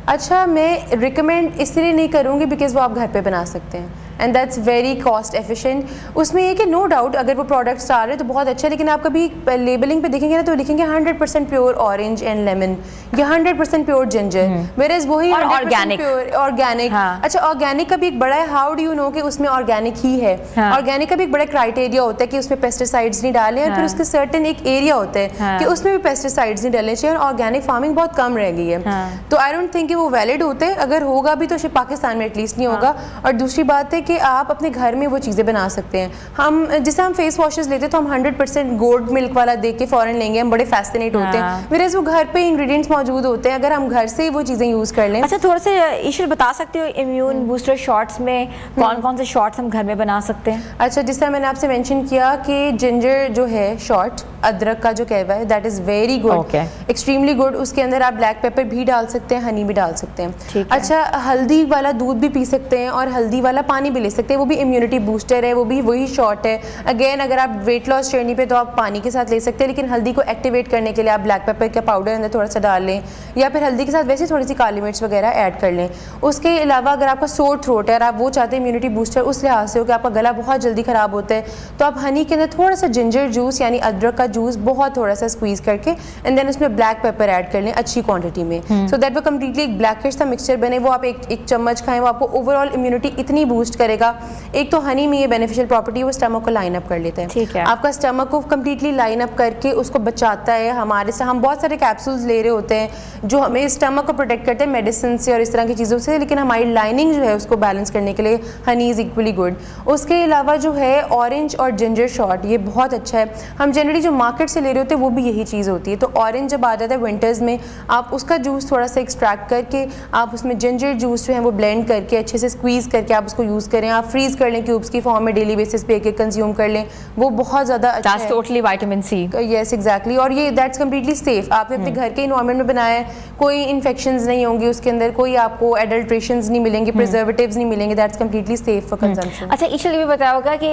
अच्छा, मैं रिकमेंड इसलिए नहीं करूँगी बिकॉज वो आप घर पे बना सकते हैं। And that's very cost efficient. उसमें ये कि नो डाउट अगर वो प्रोडक्ट्स आ रहे हैं तो बहुत अच्छा है, लेकिन आप कभी लेबलिंग पे देखेंगे ना तो लिखेंगे 100% प्योर ऑरेंज एंड लेमन या 100% प्योर जिंजर, वेयरएज वही ऑर्गेनिक ऑर्गेनिक। अच्छा, ऑर्गेनिक का भी एक बड़ा है, हाउ डू यू नो कि उसमें ऑर्गेनिक ही है। ऑर्गेनिक का भी एक बड़ा क्राइटेरिया होता है कि उसमें पेस्टिसाइड्स नहीं डाले और फिर उसके सर्टेन एक एरिया होता है कि उसमें भी पेस्टिसाइड्स नहीं डालने चाहिए, और ऑर्गेनिक फार्मिंग बहुत कम रह गई है। तो आई डोंट थिंक कि वो वैलिड होते हैं, अगर होगा भी तो पाकिस्तान में एटलीस्ट नहीं होगा। और दूसरी बात है कि आप अपने घर में वो चीज़ें बना सकते हैं। हम जैसे हम फेस वॉशेस लेते हैं तो हम 100% गोट मिल्क वाला देख के फ़ौरन लेंगे, हम बड़े फैसिनेट होते हैं, वेयरएज वो घर पे इंग्रेडिएंट्स मौजूद होते हैं, अगर हम घर से ही वो चीज़ें यूज़ कर लें। अच्छा, थोड़ा सा ईशल बता सकते हो इम्यून बूस्टर शॉट्स में कौन कौन से शॉट्स हम घर में बना सकते हैं? अच्छा, जिस तरह मैंने आपसे मेंशन किया कि जिंजर जो है शॉट, अदरक का जो कहवा है, that is very good, extremely good. उसके अंदर आप ब्लैक पेपर भी डाल सकते हैं, हनी भी डाल सकते हैं। अच्छा, हल्दी वाला दूध भी पी सकते हैं और हल्दी वाला पानी भी ले सकते हैं, वो भी इम्यूनिटी बूस्टर है, वो भी वही शॉट है। अगेन अगर आप वेट लॉस जर्नी पे तो आप पानी के साथ ले सकते हैं, लेकिन हल्दी को एक्टिवेट करने के लिए आप ब्लैक पेपर का पाउडर अंदर थोड़ा सा डाल लें, या फिर हल्दी के साथ वैसे थोड़ी सी काली मिर्च वगैरह ऐड कर लें। उसके अलावा अगर आपका सोर थ्रोट है और आप वो चाहते हैं इम्यूनिटी बूस्टर उस लिहाज से हो कि आपका गला बहुत जल्दी ख़राब होता है, तो आप हनी के अंदर थोड़ा सा जिंजर जूस यानी अदरक का जूस बहुत थोड़ा सा स्क्वीज़ करके एंड देन उसमें ब्लैक पेपर ऐड कर लें अच्छी क्वांटिटी में, सो दैट वो कम्प्लीटली एक ब्लैकिश सा मिक्सचर बने। वो आप एक चम्मच खाएं, वो आपको ओवरऑल इम्यूनिटी इतनी बूस्ट करेगा। एक तो हनी में ये बेनिफिशियल प्रॉपर्टी, वो स्टमक को लाइन अप कर लेते हैं, ठीक है, आपका स्टमक को कम्प्लीटली लाइन अप करके उसको बचाता है हमारे से। हम बहुत सारे कैप्सूल्स ले रहे होते हैं जो हमें स्टमक को प्रोटेक्ट करते हैं मेडिसिन से और इस तरह की चीज़ों से, लेकिन हमारी लाइनिंग जो है उसको बैलेंस करने के लिए हनी इज़ इक्वली गुड। उसके अलावा जो है ऑरेंज और जिंजर शॉट, ये बहुत अच्छा है। हम जनरली जो मार्केट से ले रहे होते हैं वो भी यही चीज़ होती है। तो ऑरेंज जब आ जाता है विंटर्स में, आप उसका जूस थोड़ा सा एक्सट्रैक्ट करके आप उसमें जिंजर जूस जो है वो ब्लेंड करके अच्छे से स्क्वीज़ करके आप उसको यूज़ करें। आप फ्रीज़ कर लें क्यूब्स की फॉर्म में, डेली बेसिस पे एक कंज्यूम कर लें, वो बहुत ज़्यादा अच्छा है। Totally vitamin C, yes exactly. और ये दैट्स कम्प्लीटली सेफ, आपने अपने घर के इन्वायरमेंट में बनाया है, कोई इन्फेक्शंस नहीं होंगी उसके अंदर, कोई आपको एडल्ट्रेशंस नहीं मिलेंगे, प्रिजर्वेटिव्स नहीं मिलेंगे, that's completely safe for consumption. अच्छा, ईशल ये बताया होगा कि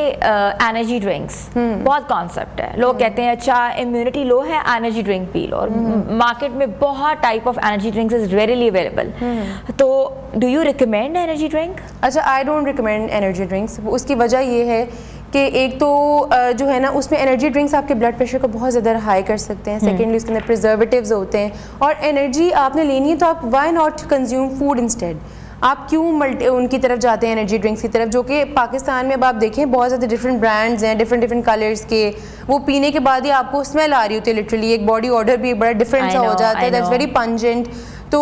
एनर्जी ड्रिंक्स बहुत कॉन्सेप्ट है, लोग कहते हैं अच्छा इम्यूनिटी लो है एनर्जी ड्रिंक पी लो, और मार्केट में बहुत type of energy drinks is readily available, तो do you recommend energy drink? अच्छा, I don't recommend energy drinks. उसकी वजह ये है कि एक तो जो है ना उसमें एनर्जी ड्रिंक्स आपके ब्लड प्रेशर को बहुत ज़्यादा हाई कर सकते हैं, सेकेंडली उसके अंदर प्रिजर्वेटिव्स होते हैं, और एनर्जी आपने लेनी है तो आप why not consume food instead. आप क्यों उनकी तरफ जाते हैं एनर्जी ड्रिंक्स की तरफ, जो कि पाकिस्तान में अब आप देखें बहुत ज़्यादा डिफरेंट ब्रांड्स हैं, डिफरेंट कलर्स के, वो पीने के बाद ही आपको स्मेल आ रही होती है, लिटरली एक बॉडी ऑर्डर भी बड़ा डिफरेंट सा हो जाता है, दैट्स वेरी पंजेंट। तो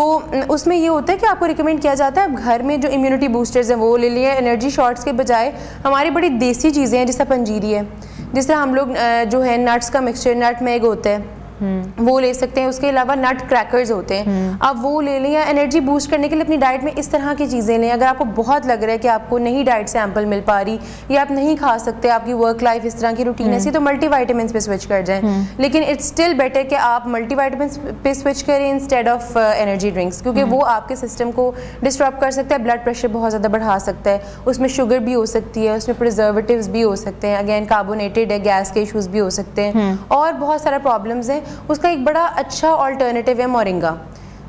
उसमें ये होता है कि आपको रिकमेंड किया जाता है घर में जो इम्यूनिटी बूस्टर्स हैं वो ले लिए, एनर्जी शॉट्स के बजाय हमारी बड़ी देसी चीज़ें हैं, जैसे पंजीरी है, जिस तरह हम लोग जो है नट्स का मिक्सचर, नट मैग होता है वो ले सकते हैं। उसके अलावा नट क्रैकर्स होते हैं, आप वो ले लें, या एनर्जी बूस्ट करने के लिए अपनी डाइट में इस तरह की चीज़ें लें। अगर आपको बहुत लग रहा है कि आपको नहीं डाइट से एम्पल मिल पा रही या आप नहीं खा सकते, आपकी वर्क लाइफ इस तरह की रूटीन ऐसी, तो मल्टीविटामिन्स पे स्विच कर जाएं। लेकिन इट्स स्टिल बेटर कि आप मल्टीविटामिन्स पे स्विच करें इंस्टेड ऑफ एनर्जी ड्रिंक्स, क्योंकि वो आपके सिस्टम को डिस्टर्ब कर सकता है, ब्लड प्रेशर बहुत ज़्यादा बढ़ा सकता है, उसमें शुगर भी हो सकती है, उसमें प्रिजर्वेटिव्स भी हो सकते हैं, अगेन कार्बोनेटेड है, गैस के इशूज़ भी हो सकते हैं, और बहुत सारा प्रॉब्लम्स हैं। उसका एक बड़ा अच्छा ऑल्टरनेटिव है मोरिंगा।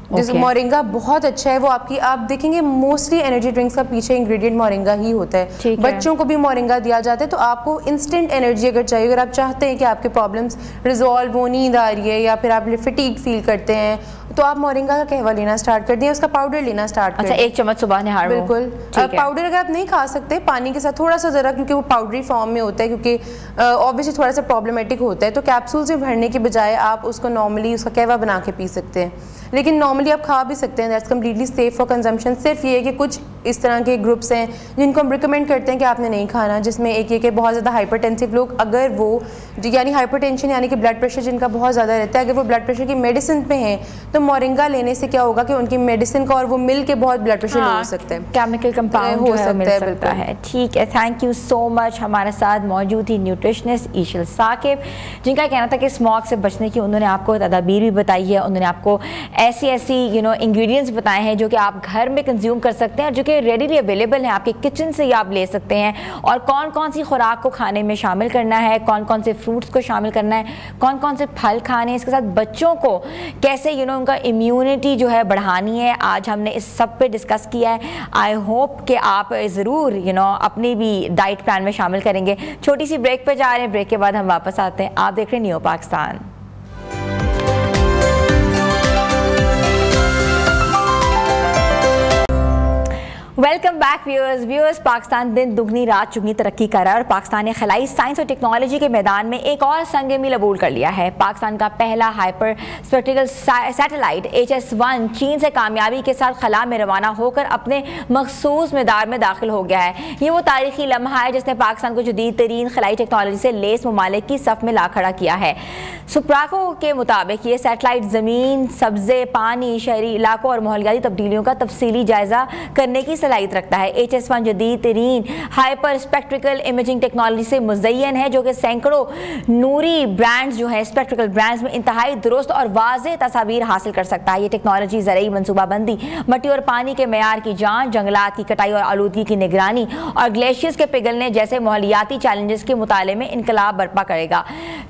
जैसे मोरिंगा बहुत अच्छा है, वो आपकी आप देखेंगे मोस्टली एनर्जी ड्रिंक्स का पीछे इंग्रेडिएंट मोरिंगा ही होता है। बच्चों को भी मोरिंगा दिया जाता है, तो आपको इंस्टेंट एनर्जी अगर चाहिए, अगर आप चाहते हैं कि आपके प्रॉब्लम्स रिजॉल्व हो, नींद आ रही है या फिर आप फिटीग फील करते हैं, तो आप मोरिंगा का कहवा लेना स्टार्ट कर दिए, उसका पाउडर लेना स्टार्ट कर दिए। एक चम्मच सुबह नहार, बिल्कुल। पाउडर अगर आप नहीं खा सकते, पानी के साथ थोड़ा सा ज़रा, क्योंकि वो पाउडरी फॉर्म में होता है, क्योंकि ऑब्वियसली थोड़ा सा प्रॉब्लमेटिक होता है, तो कैप्सूल से भरने के बजाय आप उसको नॉर्मली उसका कहवा बना के पी सकते हैं, लेकिन नॉर्मली आप खा भी सकते हैं, that's completely safe for consumption. सिर्फ ये है कि कुछ इस तरह के ग्रुप्स हैं जिनको हम रिकमेंड करते हैं कि आपने नहीं खाना, जिसमें एक ये कि बहुत ज़्यादा हाइपरटेंसिव लोग, अगर वो यानी हाइपरटेंशन यानी कि ब्लड प्रेशर जिनका बहुत ज़्यादा रहता है, अगर वो ब्लड प्रेशर की मेडिसिन पे हैं, तो मोरिंगा लेने से क्या होगा कि उनकी मेडिसिन का और वो मिल के बहुत ब्लड प्रेशर हो सकता है, केमिकल कंपाउंड हो सकता है। ठीक है, थैंक यू सो मच। हमारे साथ मौजूद थी न्यूट्रिशनिस्ट ईशल साकिब, जिनका कहना था कि स्मोक से बचने की उन्होंने आपको तदाबीर भी बताई है, उन्होंने आपको ऐसी इंग्रेडिएंट्स बताए हैं जो कि आप घर में कंज्यूम कर सकते हैं, जो कि के रेडीली अवेलेबल हैं, आपके किचन से ही आप ले सकते हैं। और कौन कौन सी खुराक को खाने में शामिल करना है, कौन कौन से फ्रूट्स को शामिल करना है, कौन कौन से फल खाने हैं, इसके साथ बच्चों को कैसे उनका इम्यूनिटी जो है बढ़ानी है, आज हमने इस सब पे डिस्कस किया है। आई होप कि आप ज़रूर अपनी भी डाइट प्लान में शामिल करेंगे। छोटी सी ब्रेक पे जा रहे हैं, ब्रेक के बाद हम वापस आते हैं। आप देख रहे हैं neo Pakistan. Welcome back viewers. Pakistan दिन दुगनी रात चुगनी तरक्की कर रहा है और पाकिस्तान ने खलाई साइंस और टेक्नोलॉजी के मैदान में एक और संग मील अबूर कर लिया है। पाकिस्तान का पहला हाइपर स्पेक्ट्रल सैटेलाइट HS-1 चीन से कामयाबी के साथ खला में रवाना होकर अपने मखसूस मैदान में दाखिल हो गया है। ये वो तारीखी लम्हा है जिसने पाकिस्तान को जदीद तरीन खलाई टेक्नोलॉजी से लेस ममालिक की सफ में ला खड़ा किया है। सुप्राको के मुताबिक ये सैटेलाइट ज़मीन, सब्ज़े, पानी, शहरी इलाकों और माहौलियाती तब्दीलियों का तफसीली जायजा करने की सलाहियत रखता है। HS-1 जदीद तरीन हाइपर स्पेक्ट्रिकल इमेजिंग टेक्नोलॉजी से मुज़य्यन है, जो कि सैकड़ों नूरी ब्रांड्स जो है स्पेक्ट्रिकल ब्रांड्स में इंतहाई दुरुस्त और वाज़ेह तस्वीर हासिल कर सकता है। ये टेक्नोलॉजी ज़रूरी मनसूबाबंदी, मट्टी और पानी के मेयार की जांच, जंगलात की कटाई और आलूदगी की निगरानी और ग्लेशियर्स के पिघलने जैसे माहौलियाती चैलेंजेस के मुताले में इनकलाब बर्पा करेगा।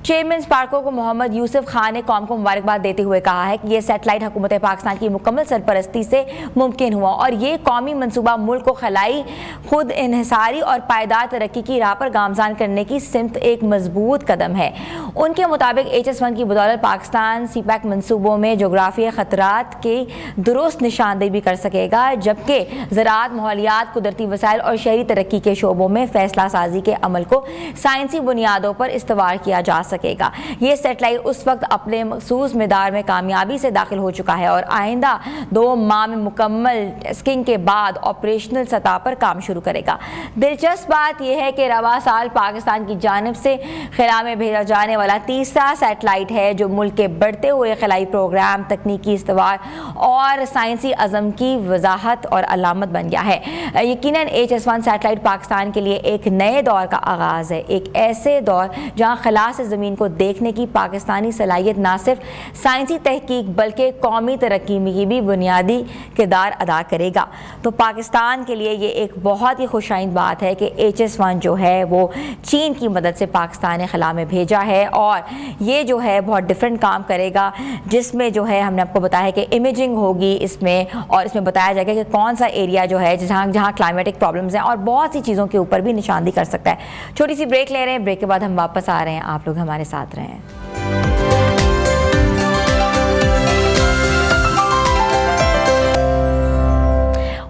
चेयरमैन स्पार्को को मोहम्मद यूसुफ खान ने कौम को मुबारकबाद देते हुए कहा है कि यह सैटेलाइट हुकूमत पाकिस्तान की मुकम्मल सरपरस्ती से मुमकिन हुआ और ये कौमी मनसूबा मुल्क को खलाई, खुद इन्हिसारी और पायदार तरक्की की राह पर गामजान करने की सिमत एक मजबूत कदम है। उनके मुताबिक HS-1 की बदौलत पाकिस्तान CPEC मनसूबों में जोग्राफिया खतरात की दुरुस्त निशानदेही भी कर सकेगा, जबकि ज़राअत, माहौलियात, कुदरती वसाइल और शहरी तरक्की के शोबों में फैसला साजी के अमल को साइंसी बुनियादों पर इस्तवार किया जा सकेगा। ये सैटेलाइट उस वक्त अपने मखसूस मैदान में कामयाबी से दाखिल हो चुका है और आइंदा 2 माह में मुकम्मल टेस्टिंग के बाद ऑपरेशनल सतह पर काम शुरू करेगा। दिलचस्प बात यह है कि रवा साल पाकिस्तान की जानिब से खला में भेजा जाने वाला तीसरा सैटेलाइट है जो मुल्क के बढ़ते हुए खलाई प्रोग्राम, तकनीकी इस्तवार और साइंसी अज़म की वजाहत और अलामत बन गया है। यकीनन HS-1 सैटेलाइट पाकिस्तान के लिए एक नए दौर का आगाज़ है, एक ऐसे दौर जहाँ खला से ज़मीन को देखने की पाकिस्तानी सलाहियत न सिर्फ साइंसी तहकीक बल्कि कौमी तरक्की में भी बुनियादी किरदार अदा करेगा। तो पाकिस्तान के लिए ये एक बहुत ही खुशाइंद बात है कि HS-1 जो है वो चीन की मदद से पाकिस्तान ने खला में भेजा है और ये जो है बहुत डिफरेंट काम करेगा, जिसमें जो है हमने आपको बताया कि इमेजिंग होगी इसमें और इसमें बताया जाएगा कि कौन सा एरिया जो है जहाँ क्लाइमेटिक प्रॉब्लम्स हैं और बहुत सी चीज़ों के ऊपर भी निशानदेही कर सकता है। छोटी सी ब्रेक ले रहे हैं, ब्रेक के बाद हम वापस आ रहे हैं, आप लोग हमारे साथ रहें।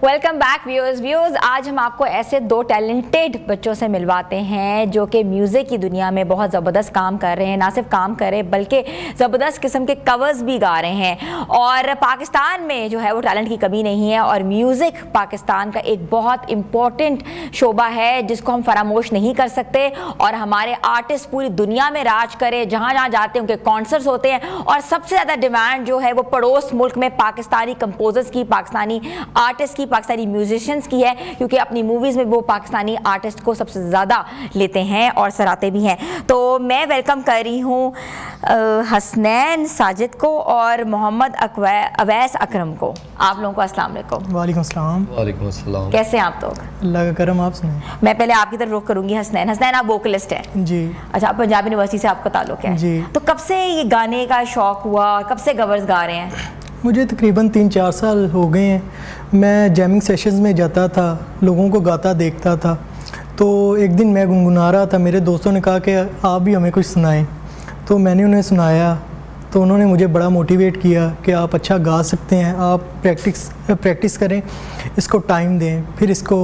Welcome back viewers. आज हम आपको ऐसे 2 टैलेंटेड बच्चों से मिलवाते हैं जो कि म्यूज़िक की दुनिया में बहुत ज़बरदस्त काम कर रहे हैं। ना सिर्फ काम कर रहे हैं बल्कि ज़बरदस्त किस्म के कवर्स भी गा रहे हैं और पाकिस्तान में जो है वो टैलेंट की कमी नहीं है और म्यूज़िक पाकिस्तान का एक बहुत इम्पोर्टेंट शोबा है जिसको हम फरामोश नहीं कर सकते और हमारे आर्टिस्ट पूरी दुनिया में राज करे, जहाँ जहाँ जाते हैं उनके कॉन्सर्ट्स होते हैं और सबसे ज़्यादा डिमांड जो है वो पड़ोस मुल्क में पाकिस्तानी कंपोजर्स की, पाकिस्तानी आर्टिस्ट की, पाकिस्तानी म्यूजिशियंस की है, क्योंकि अपनी मूवीज़ में वो पाकिस्तानी आर्टिस्ट को सबसे ज़्यादा लेते हैं और सराहते भी हैं। तो मैं वेलकम कर रही हूँ हसनैन साजिद को और मोहम्मद अवैस अकरम को। आप लोगों को अस्सलाम वालेकुम। वालेकुम सलाम। वालेकुम अस्सलाम। कैसे हैं आप लोग? अल्लाह का करम। आप सुनाएं। मैं पहले आपकी तरफ रुख करूँगी। हसनैन, आप वोकलिस्ट हैं जी? अच्छा, पंजाब यूनिवर्सिटी से आपका ताल्लुक है जी। तो कब से ये गाने का शौक हुआ और कब से गवर्स गा रहे हैं? मुझे तकरीबन 3-4 साल हो गए हैं। मैं जैमिंग सेशंस में जाता था, लोगों को गाता देखता था, तो एक दिन मैं गुनगुना रहा था, मेरे दोस्तों ने कहा कि आप भी हमें कुछ सुनाएं, तो मैंने उन्हें सुनाया तो उन्होंने मुझे बड़ा मोटिवेट किया कि आप अच्छा गा सकते हैं, आप प्रैक्टिस करें, इसको टाइम दें। फिर इसको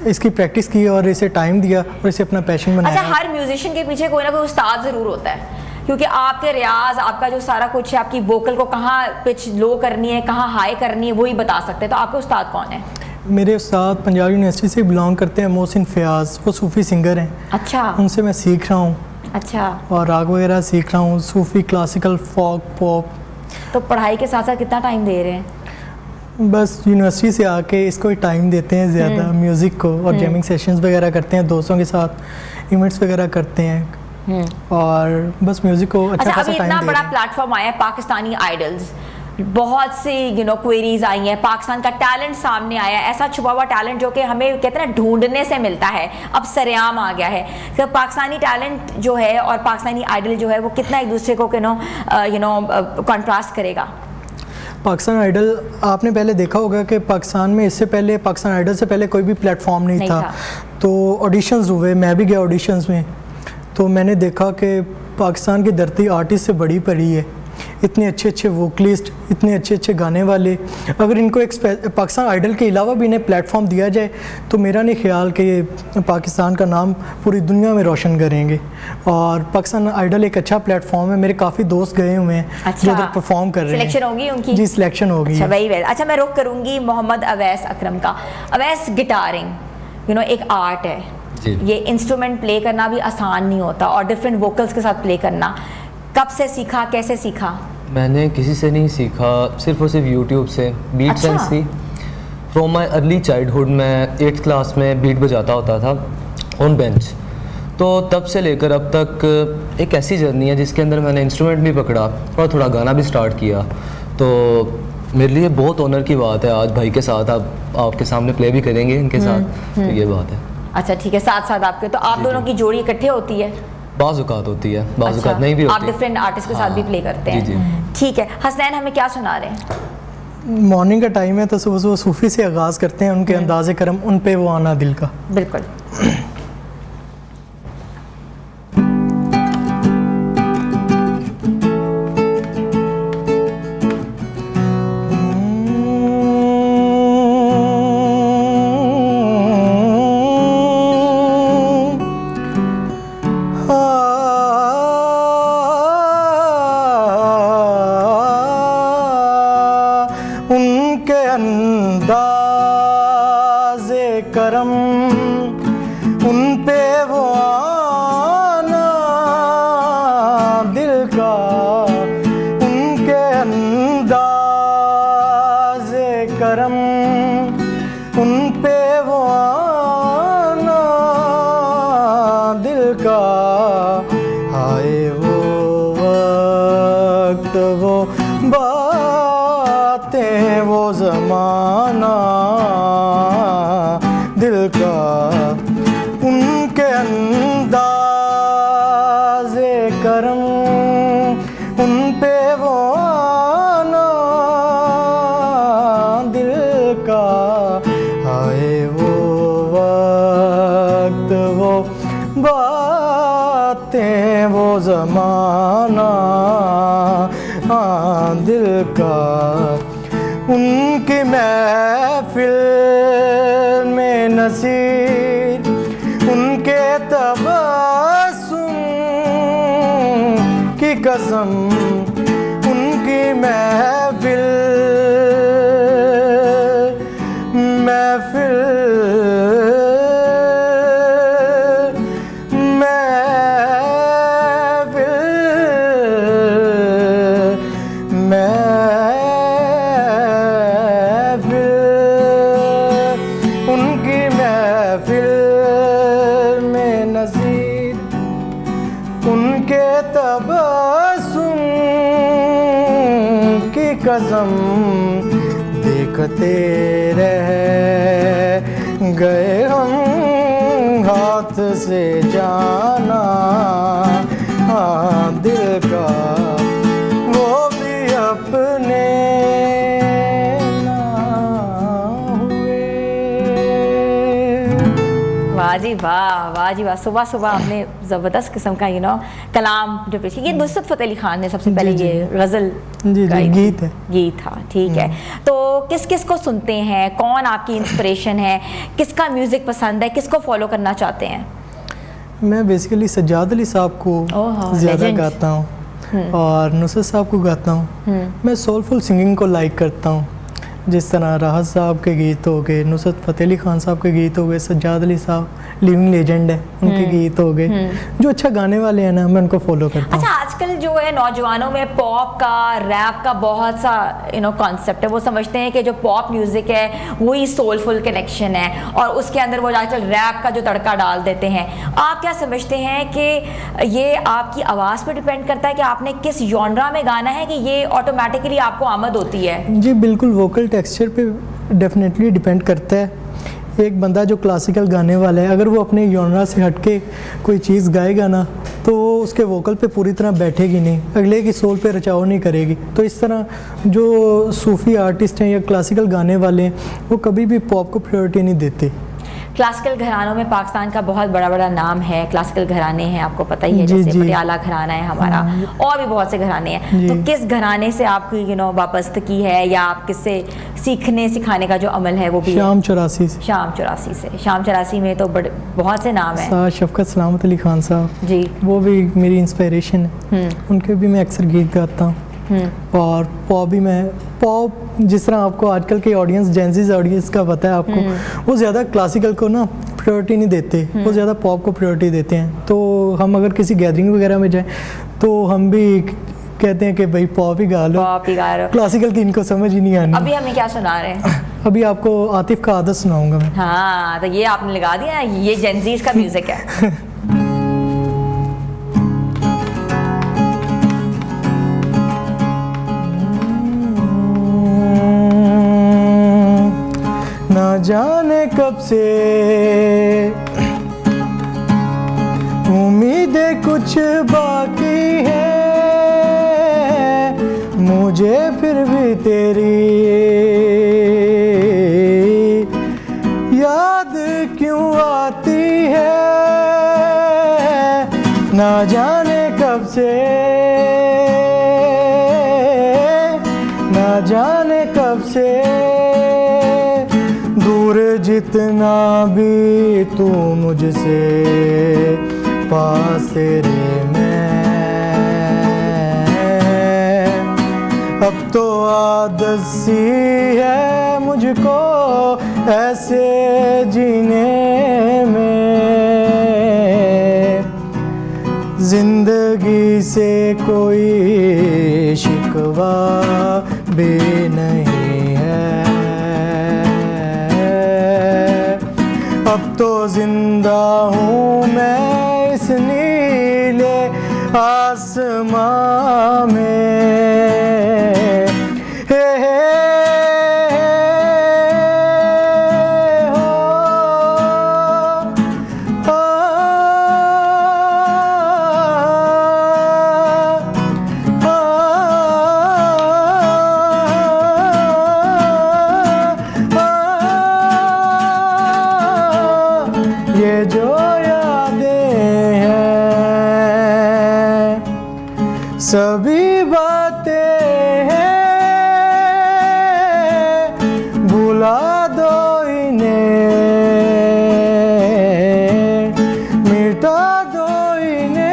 इसकी प्रैक्टिस की और इसे टाइम दिया और इसे अपना पैशन बनाया। अच्छा, हर म्यूजिशियन के पीछे कोई ना कोई उस्ताद ज़रूर होता है, क्योंकि आपके रियाज, आपका जो सारा कुछ है, आपकी वोकल को कहाँ पिच लो करनी है, कहाँ हाई करनी है, वही बता सकते हैं। तो आपके उस्ताद कौन है? मेरे उस्ताद पंजाब यूनिवर्सिटी से बिलोंग करते हैं, मोहसिन फयाज, वो सूफ़ी सिंगर हैं। अच्छा। उनसे मैं सीख रहा हूँ। अच्छा। और राग वगैरह सीख रहा हूँ, सूफ़ी, क्लासिकल, फोक, पॉप। तो पढ़ाई के साथ साथ कितना टाइम दे रहे हैं? बस यूनिवर्सिटी से आके इसको ही टाइम देते हैं ज़्यादा, म्यूज़िक को, और जैमिंग सेशंस वगैरह करते हैं दोस्तों के साथ, इवेंट्स वगैरह करते हैं और बस म्यूज़िक को अच्छा खासा टाइम दे रहे हैं। इतना बड़ा प्लेटफॉर्म आया है पाकिस्तानी आइडल्स, बहुत सी क्वेरीज आई हैं, पाकिस्तान का टैलेंट सामने आया है, ऐसा छुपा हुआ टैलेंट जो कि हमें कहते हैं ना ढूंढने से मिलता है, अब सरेआम आ गया है। तो पाकिस्तानी टैलेंट जो है और पाकिस्तानी आइडल जो है वो कितना एक दूसरे को कॉन्ट्रास्ट करेगा? पाकिस्तान आइडल आपने पहले देखा होगा कि पाकिस्तान में इससे पहले, पाकिस्तान आइडल से पहले कोई भी प्लेटफॉर्म नहीं था। तो ऑडिशंस हुए, मैं भी गया ऑडिशंस में, तो मैंने देखा कि पाकिस्तान की धरती आर्टिस्ट से बड़ी पड़ी है। इतने अच्छे अच्छे वोकलिस्ट, इतने अच्छे अच्छे गाने वाले, अगर इनको एक पाकिस्तान आइडल के अलावा भी इन्हें प्लेटफॉर्म दिया जाए तो मेरा नहीं ख्याल कि ये पाकिस्तान का नाम पूरी दुनिया में रोशन करेंगे। और पाकिस्तान आइडल एक अच्छा प्लेटफॉर्म है, मेरे काफ़ी दोस्त गए हुए हैं जो उधर परफॉर्म कर रहे हैं। सिलेक्शन होगी उनकी? जी सिलेक्शन होगी। अच्छा वही वेल। अच्छा मैं रुख करूँगी मोहम्मद अवैस अकरम का। अवैस, गिटारिंग एक आर्ट है, ये इंस्ट्रूमेंट प्ले करना भी आसान नहीं होता और डिफरेंट वोकल्स के साथ प्ले करना, कब से सीखा, कैसे सीखा? मैंने किसी से नहीं सीखा, सिर्फ और सिर्फ यूट्यूब से। बीट सेंस थी फ्रॉम माई अर्ली चाइल्डहुड। मैं 8th क्लास में बीट बजाता होता था ऑन बेंच, तो तब से लेकर अब तक एक ऐसी जर्नी है जिसके अंदर मैंने इंस्ट्रूमेंट भी पकड़ा और थोड़ा गाना भी स्टार्ट किया। तो मेरे लिए बहुत ऑनर की बात है आज भाई के साथ आपके सामने प्ले भी करेंगे इनके साथ, तो ये बात है। अच्छा ठीक है, साथ साथ आपके, तो आप दोनों की जोड़ी इकट्ठे होती है? बाज़-औक़ात होती है, बाज़-औक़ात नहीं भी होती। आप डिफरेंट आर्टिस्ट के साथ भी प्ले करते हैं? ठीक है। हसनैन, हमें क्या सुना रहे हैं? मॉर्निंग का टाइम है तो सुबह सुबह सूफ़ी से आगाज़ करते हैं, उनके अंदाज़े करम, उन पे वो आना दिल का। बिल्कुल। उनकी महफिल में नसीर, उनके तबस्सुम की कसम, उनकी महफिल देखते रह गए हम हाथ से जाना, हाँ दिल का वो भी अपने ना हुए। वाह जी वाह, वाह जी वाह। सुबह सुबह आपने ज़बरदस्त किस्म का कलाम जो पेश किया। ये नुसरत फ़तेह अली खान ने सबसे पहले ये गज़ल गीत था, ठीक है। तो किस किस को सुनते हैं, कौन आपकी इंस्पिरेशन है, किसका म्यूज़िक पसंद है, किसको फॉलो करना चाहते हैं? मैं बेसिकली सज्जाद अली साहब को ज़्यादा गाता हूँ और नुसरत साहब को गाता हूँ। मैं सोलफुल सिंगिंग को लाइक करता हूँ। जिस तरह राहत साहब के गीत हो गए, नुसरत फ़तेह अली खान साहब के गीत हो गए, सज्जाद अली साहब लिविंग लेजेंड है, उनके गीत हो गए, जो अच्छा गाने वाले हैं ना, मैं उनको फॉलो करता हूँ। अच्छा, आजकल जो है नौजवानों में पॉप का, रैप का बहुत सा कॉन्सेप्ट है। वो समझते हैं कि जो पॉप म्यूज़िक है वही सोलफुल कनेक्शन है और उसके अंदर वो आजकल रैप का जो तड़का डाल देते हैं। आप क्या समझते हैं कि ये आपकी आवाज़ पर डिपेंड करता है कि आपने किस जॉनरा में गाना है, कि ये ऑटोमेटिकली आपको आमद होती है? जी बिल्कुल, वोकल टेक्सचर पे डेफिनेटली डिपेंड करता है। एक बंदा जो क्लासिकल गाने वाला है, अगर वो अपने जॉनरा से हटके कोई चीज़ गाएगा ना, तो उसके वोकल पे पूरी तरह बैठेगी नहीं, अगले की सोल पे रचाव नहीं करेगी। तो इस तरह जो सूफ़ी आर्टिस्ट हैं या क्लासिकल गाने वाले हैं, वो कभी भी पॉप को प्रायोरिटी नहीं देते। क्लासिकल घरानों में पाकिस्तान का बहुत बड़ा बड़ा नाम है, क्लासिकल घराने हैं, आपको पता ही है, जैसे पटियाला घराना है हमारा, और भी बहुत से घराने हैं। तो किस घराने से आपकी वाबस्तगी है, या आप किससे सीखने सिखाने का जो अमल है वो भी? शाम 84 से। शाम 84 से। शाम 84 में तो बहुत से नाम हैं। शफकत सलामत अली खान साहब जी, वो भी मेरी इंस्पिरेशन है, उनके भी मैं अक्सर गीत गाता हूँ। और पॉप भी मैं, पॉप जिस तरह आपको आजकल के ऑडियंस, जेंजीज ऑडियंस का पता है आपको, वो ज़्यादा क्लासिकल को ना प्रायोरिटी नहीं देते, वो ज़्यादा पॉप को प्रायोरिटी देते हैं। तो हम अगर किसी गैदरिंग वगैरह में जाएं तो हम भी कहते हैं कि भाई पॉप ही गा लो, पॉप ही गा लो, क्लासिकल की इनको समझ ही नहीं आनी। अभी हमें क्या सुना रहे हैं? अभी आपको आतिफ का आदत सुनाऊंगा मैं। हाँ, तो ये आपने लगा दिया, ये जेंजीज का म्यूजिक है। ना जाने कब से उम्मीदें कुछ बाकी है, मुझे फिर भी तेरी याद क्यों आती है। ना जाने कब से, ना जाने कब से, दूर जितना भी तू मुझसे, पास तेरे मैं। अब तो आदत सी है मुझको ऐसे जीने में, जिंदगी से कोई शिकवा भी नहीं है। अब तो जिंदा हूँ मैं इस नीले आसमां में। ये जो यादें हैं सभी बातें हैं, भुला दो इन्हें, मिटा दो इन्हें।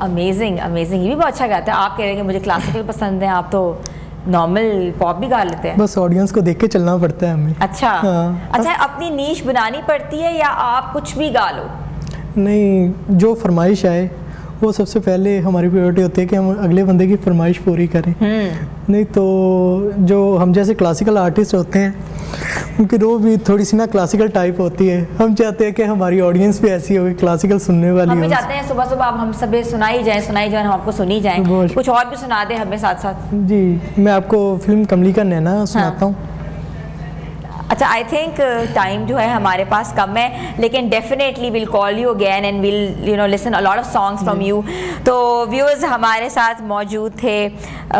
अमेजिंग अमेजिंग, ये भी बहुत अच्छा गाता है। आप कह रहे हैं कि मुझे क्लासिकल पसंद है, आप तो नॉर्मल पॉप भी गा लेते हैं। बस ऑडियंस को देख के चलना पड़ता है हमें। अच्छा हाँ। अच्छा, अपनी नीश बनानी पड़ती है या आप कुछ भी गा लो? नहीं, जो फरमाइश आए वो सबसे पहले हमारी प्रायोरिटी होती है कि हम अगले बंदे की फरमाइश पूरी करें। नहीं तो जो हम जैसे क्लासिकल आर्टिस्ट होते हैं उनकी रो भी थोड़ी सी ना क्लासिकल टाइप होती है। हम चाहते हैं कि हमारी ऑडियंस भी ऐसी हो, क्लासिकल सुनने वाली हो। हम भी चाहते हैं सुबह सुबह आप हम सब सुनाई जाए, हम आपको सुनी जाए, कुछ और भी सुना दे हमें साथ साथ। जी, मैं आपको फिल्म कमली का नैना सुनाता हूँ। अच्छा, आई थिंक टाइम जो है हमारे पास कम है, लेकिन definitely will call you again and will you know listen a lot of songs from you. तो व्यूअर्स, हमारे साथ मौजूद थे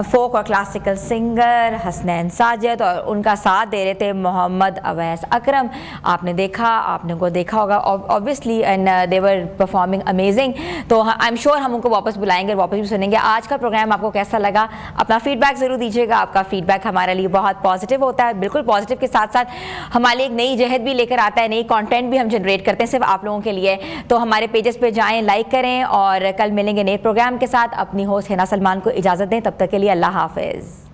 फोक और क्लासिकल सिंगर हसनैन साजिद और उनका साथ दे रहे थे मोहम्मद अवैस अकरम। आपने देखा होगा obviously, and they were performing amazing. तो आई एम श्योर हम उनको वापस बुलाएंगे और वापस भी सुनेंगे। आज का प्रोग्राम आपको कैसा लगा, अपना फीडबैक ज़रूर दीजिएगा। आपका फीडबैक हमारे लिए बहुत पॉजिटिव होता है, बिल्कुल पॉजिटिव के साथ साथ हमारे लिए एक नई जहद भी लेकर आता है, नई कंटेंट भी हम जनरेट करते हैं सिर्फ आप लोगों के लिए। तो हमारे पेजेस पे जाएं, लाइक करें और कल मिलेंगे नए प्रोग्राम के साथ। अपनी होस्ट हिना सलमान को इजाज़त दें, तब तक के लिए अल्लाह हाफिज़।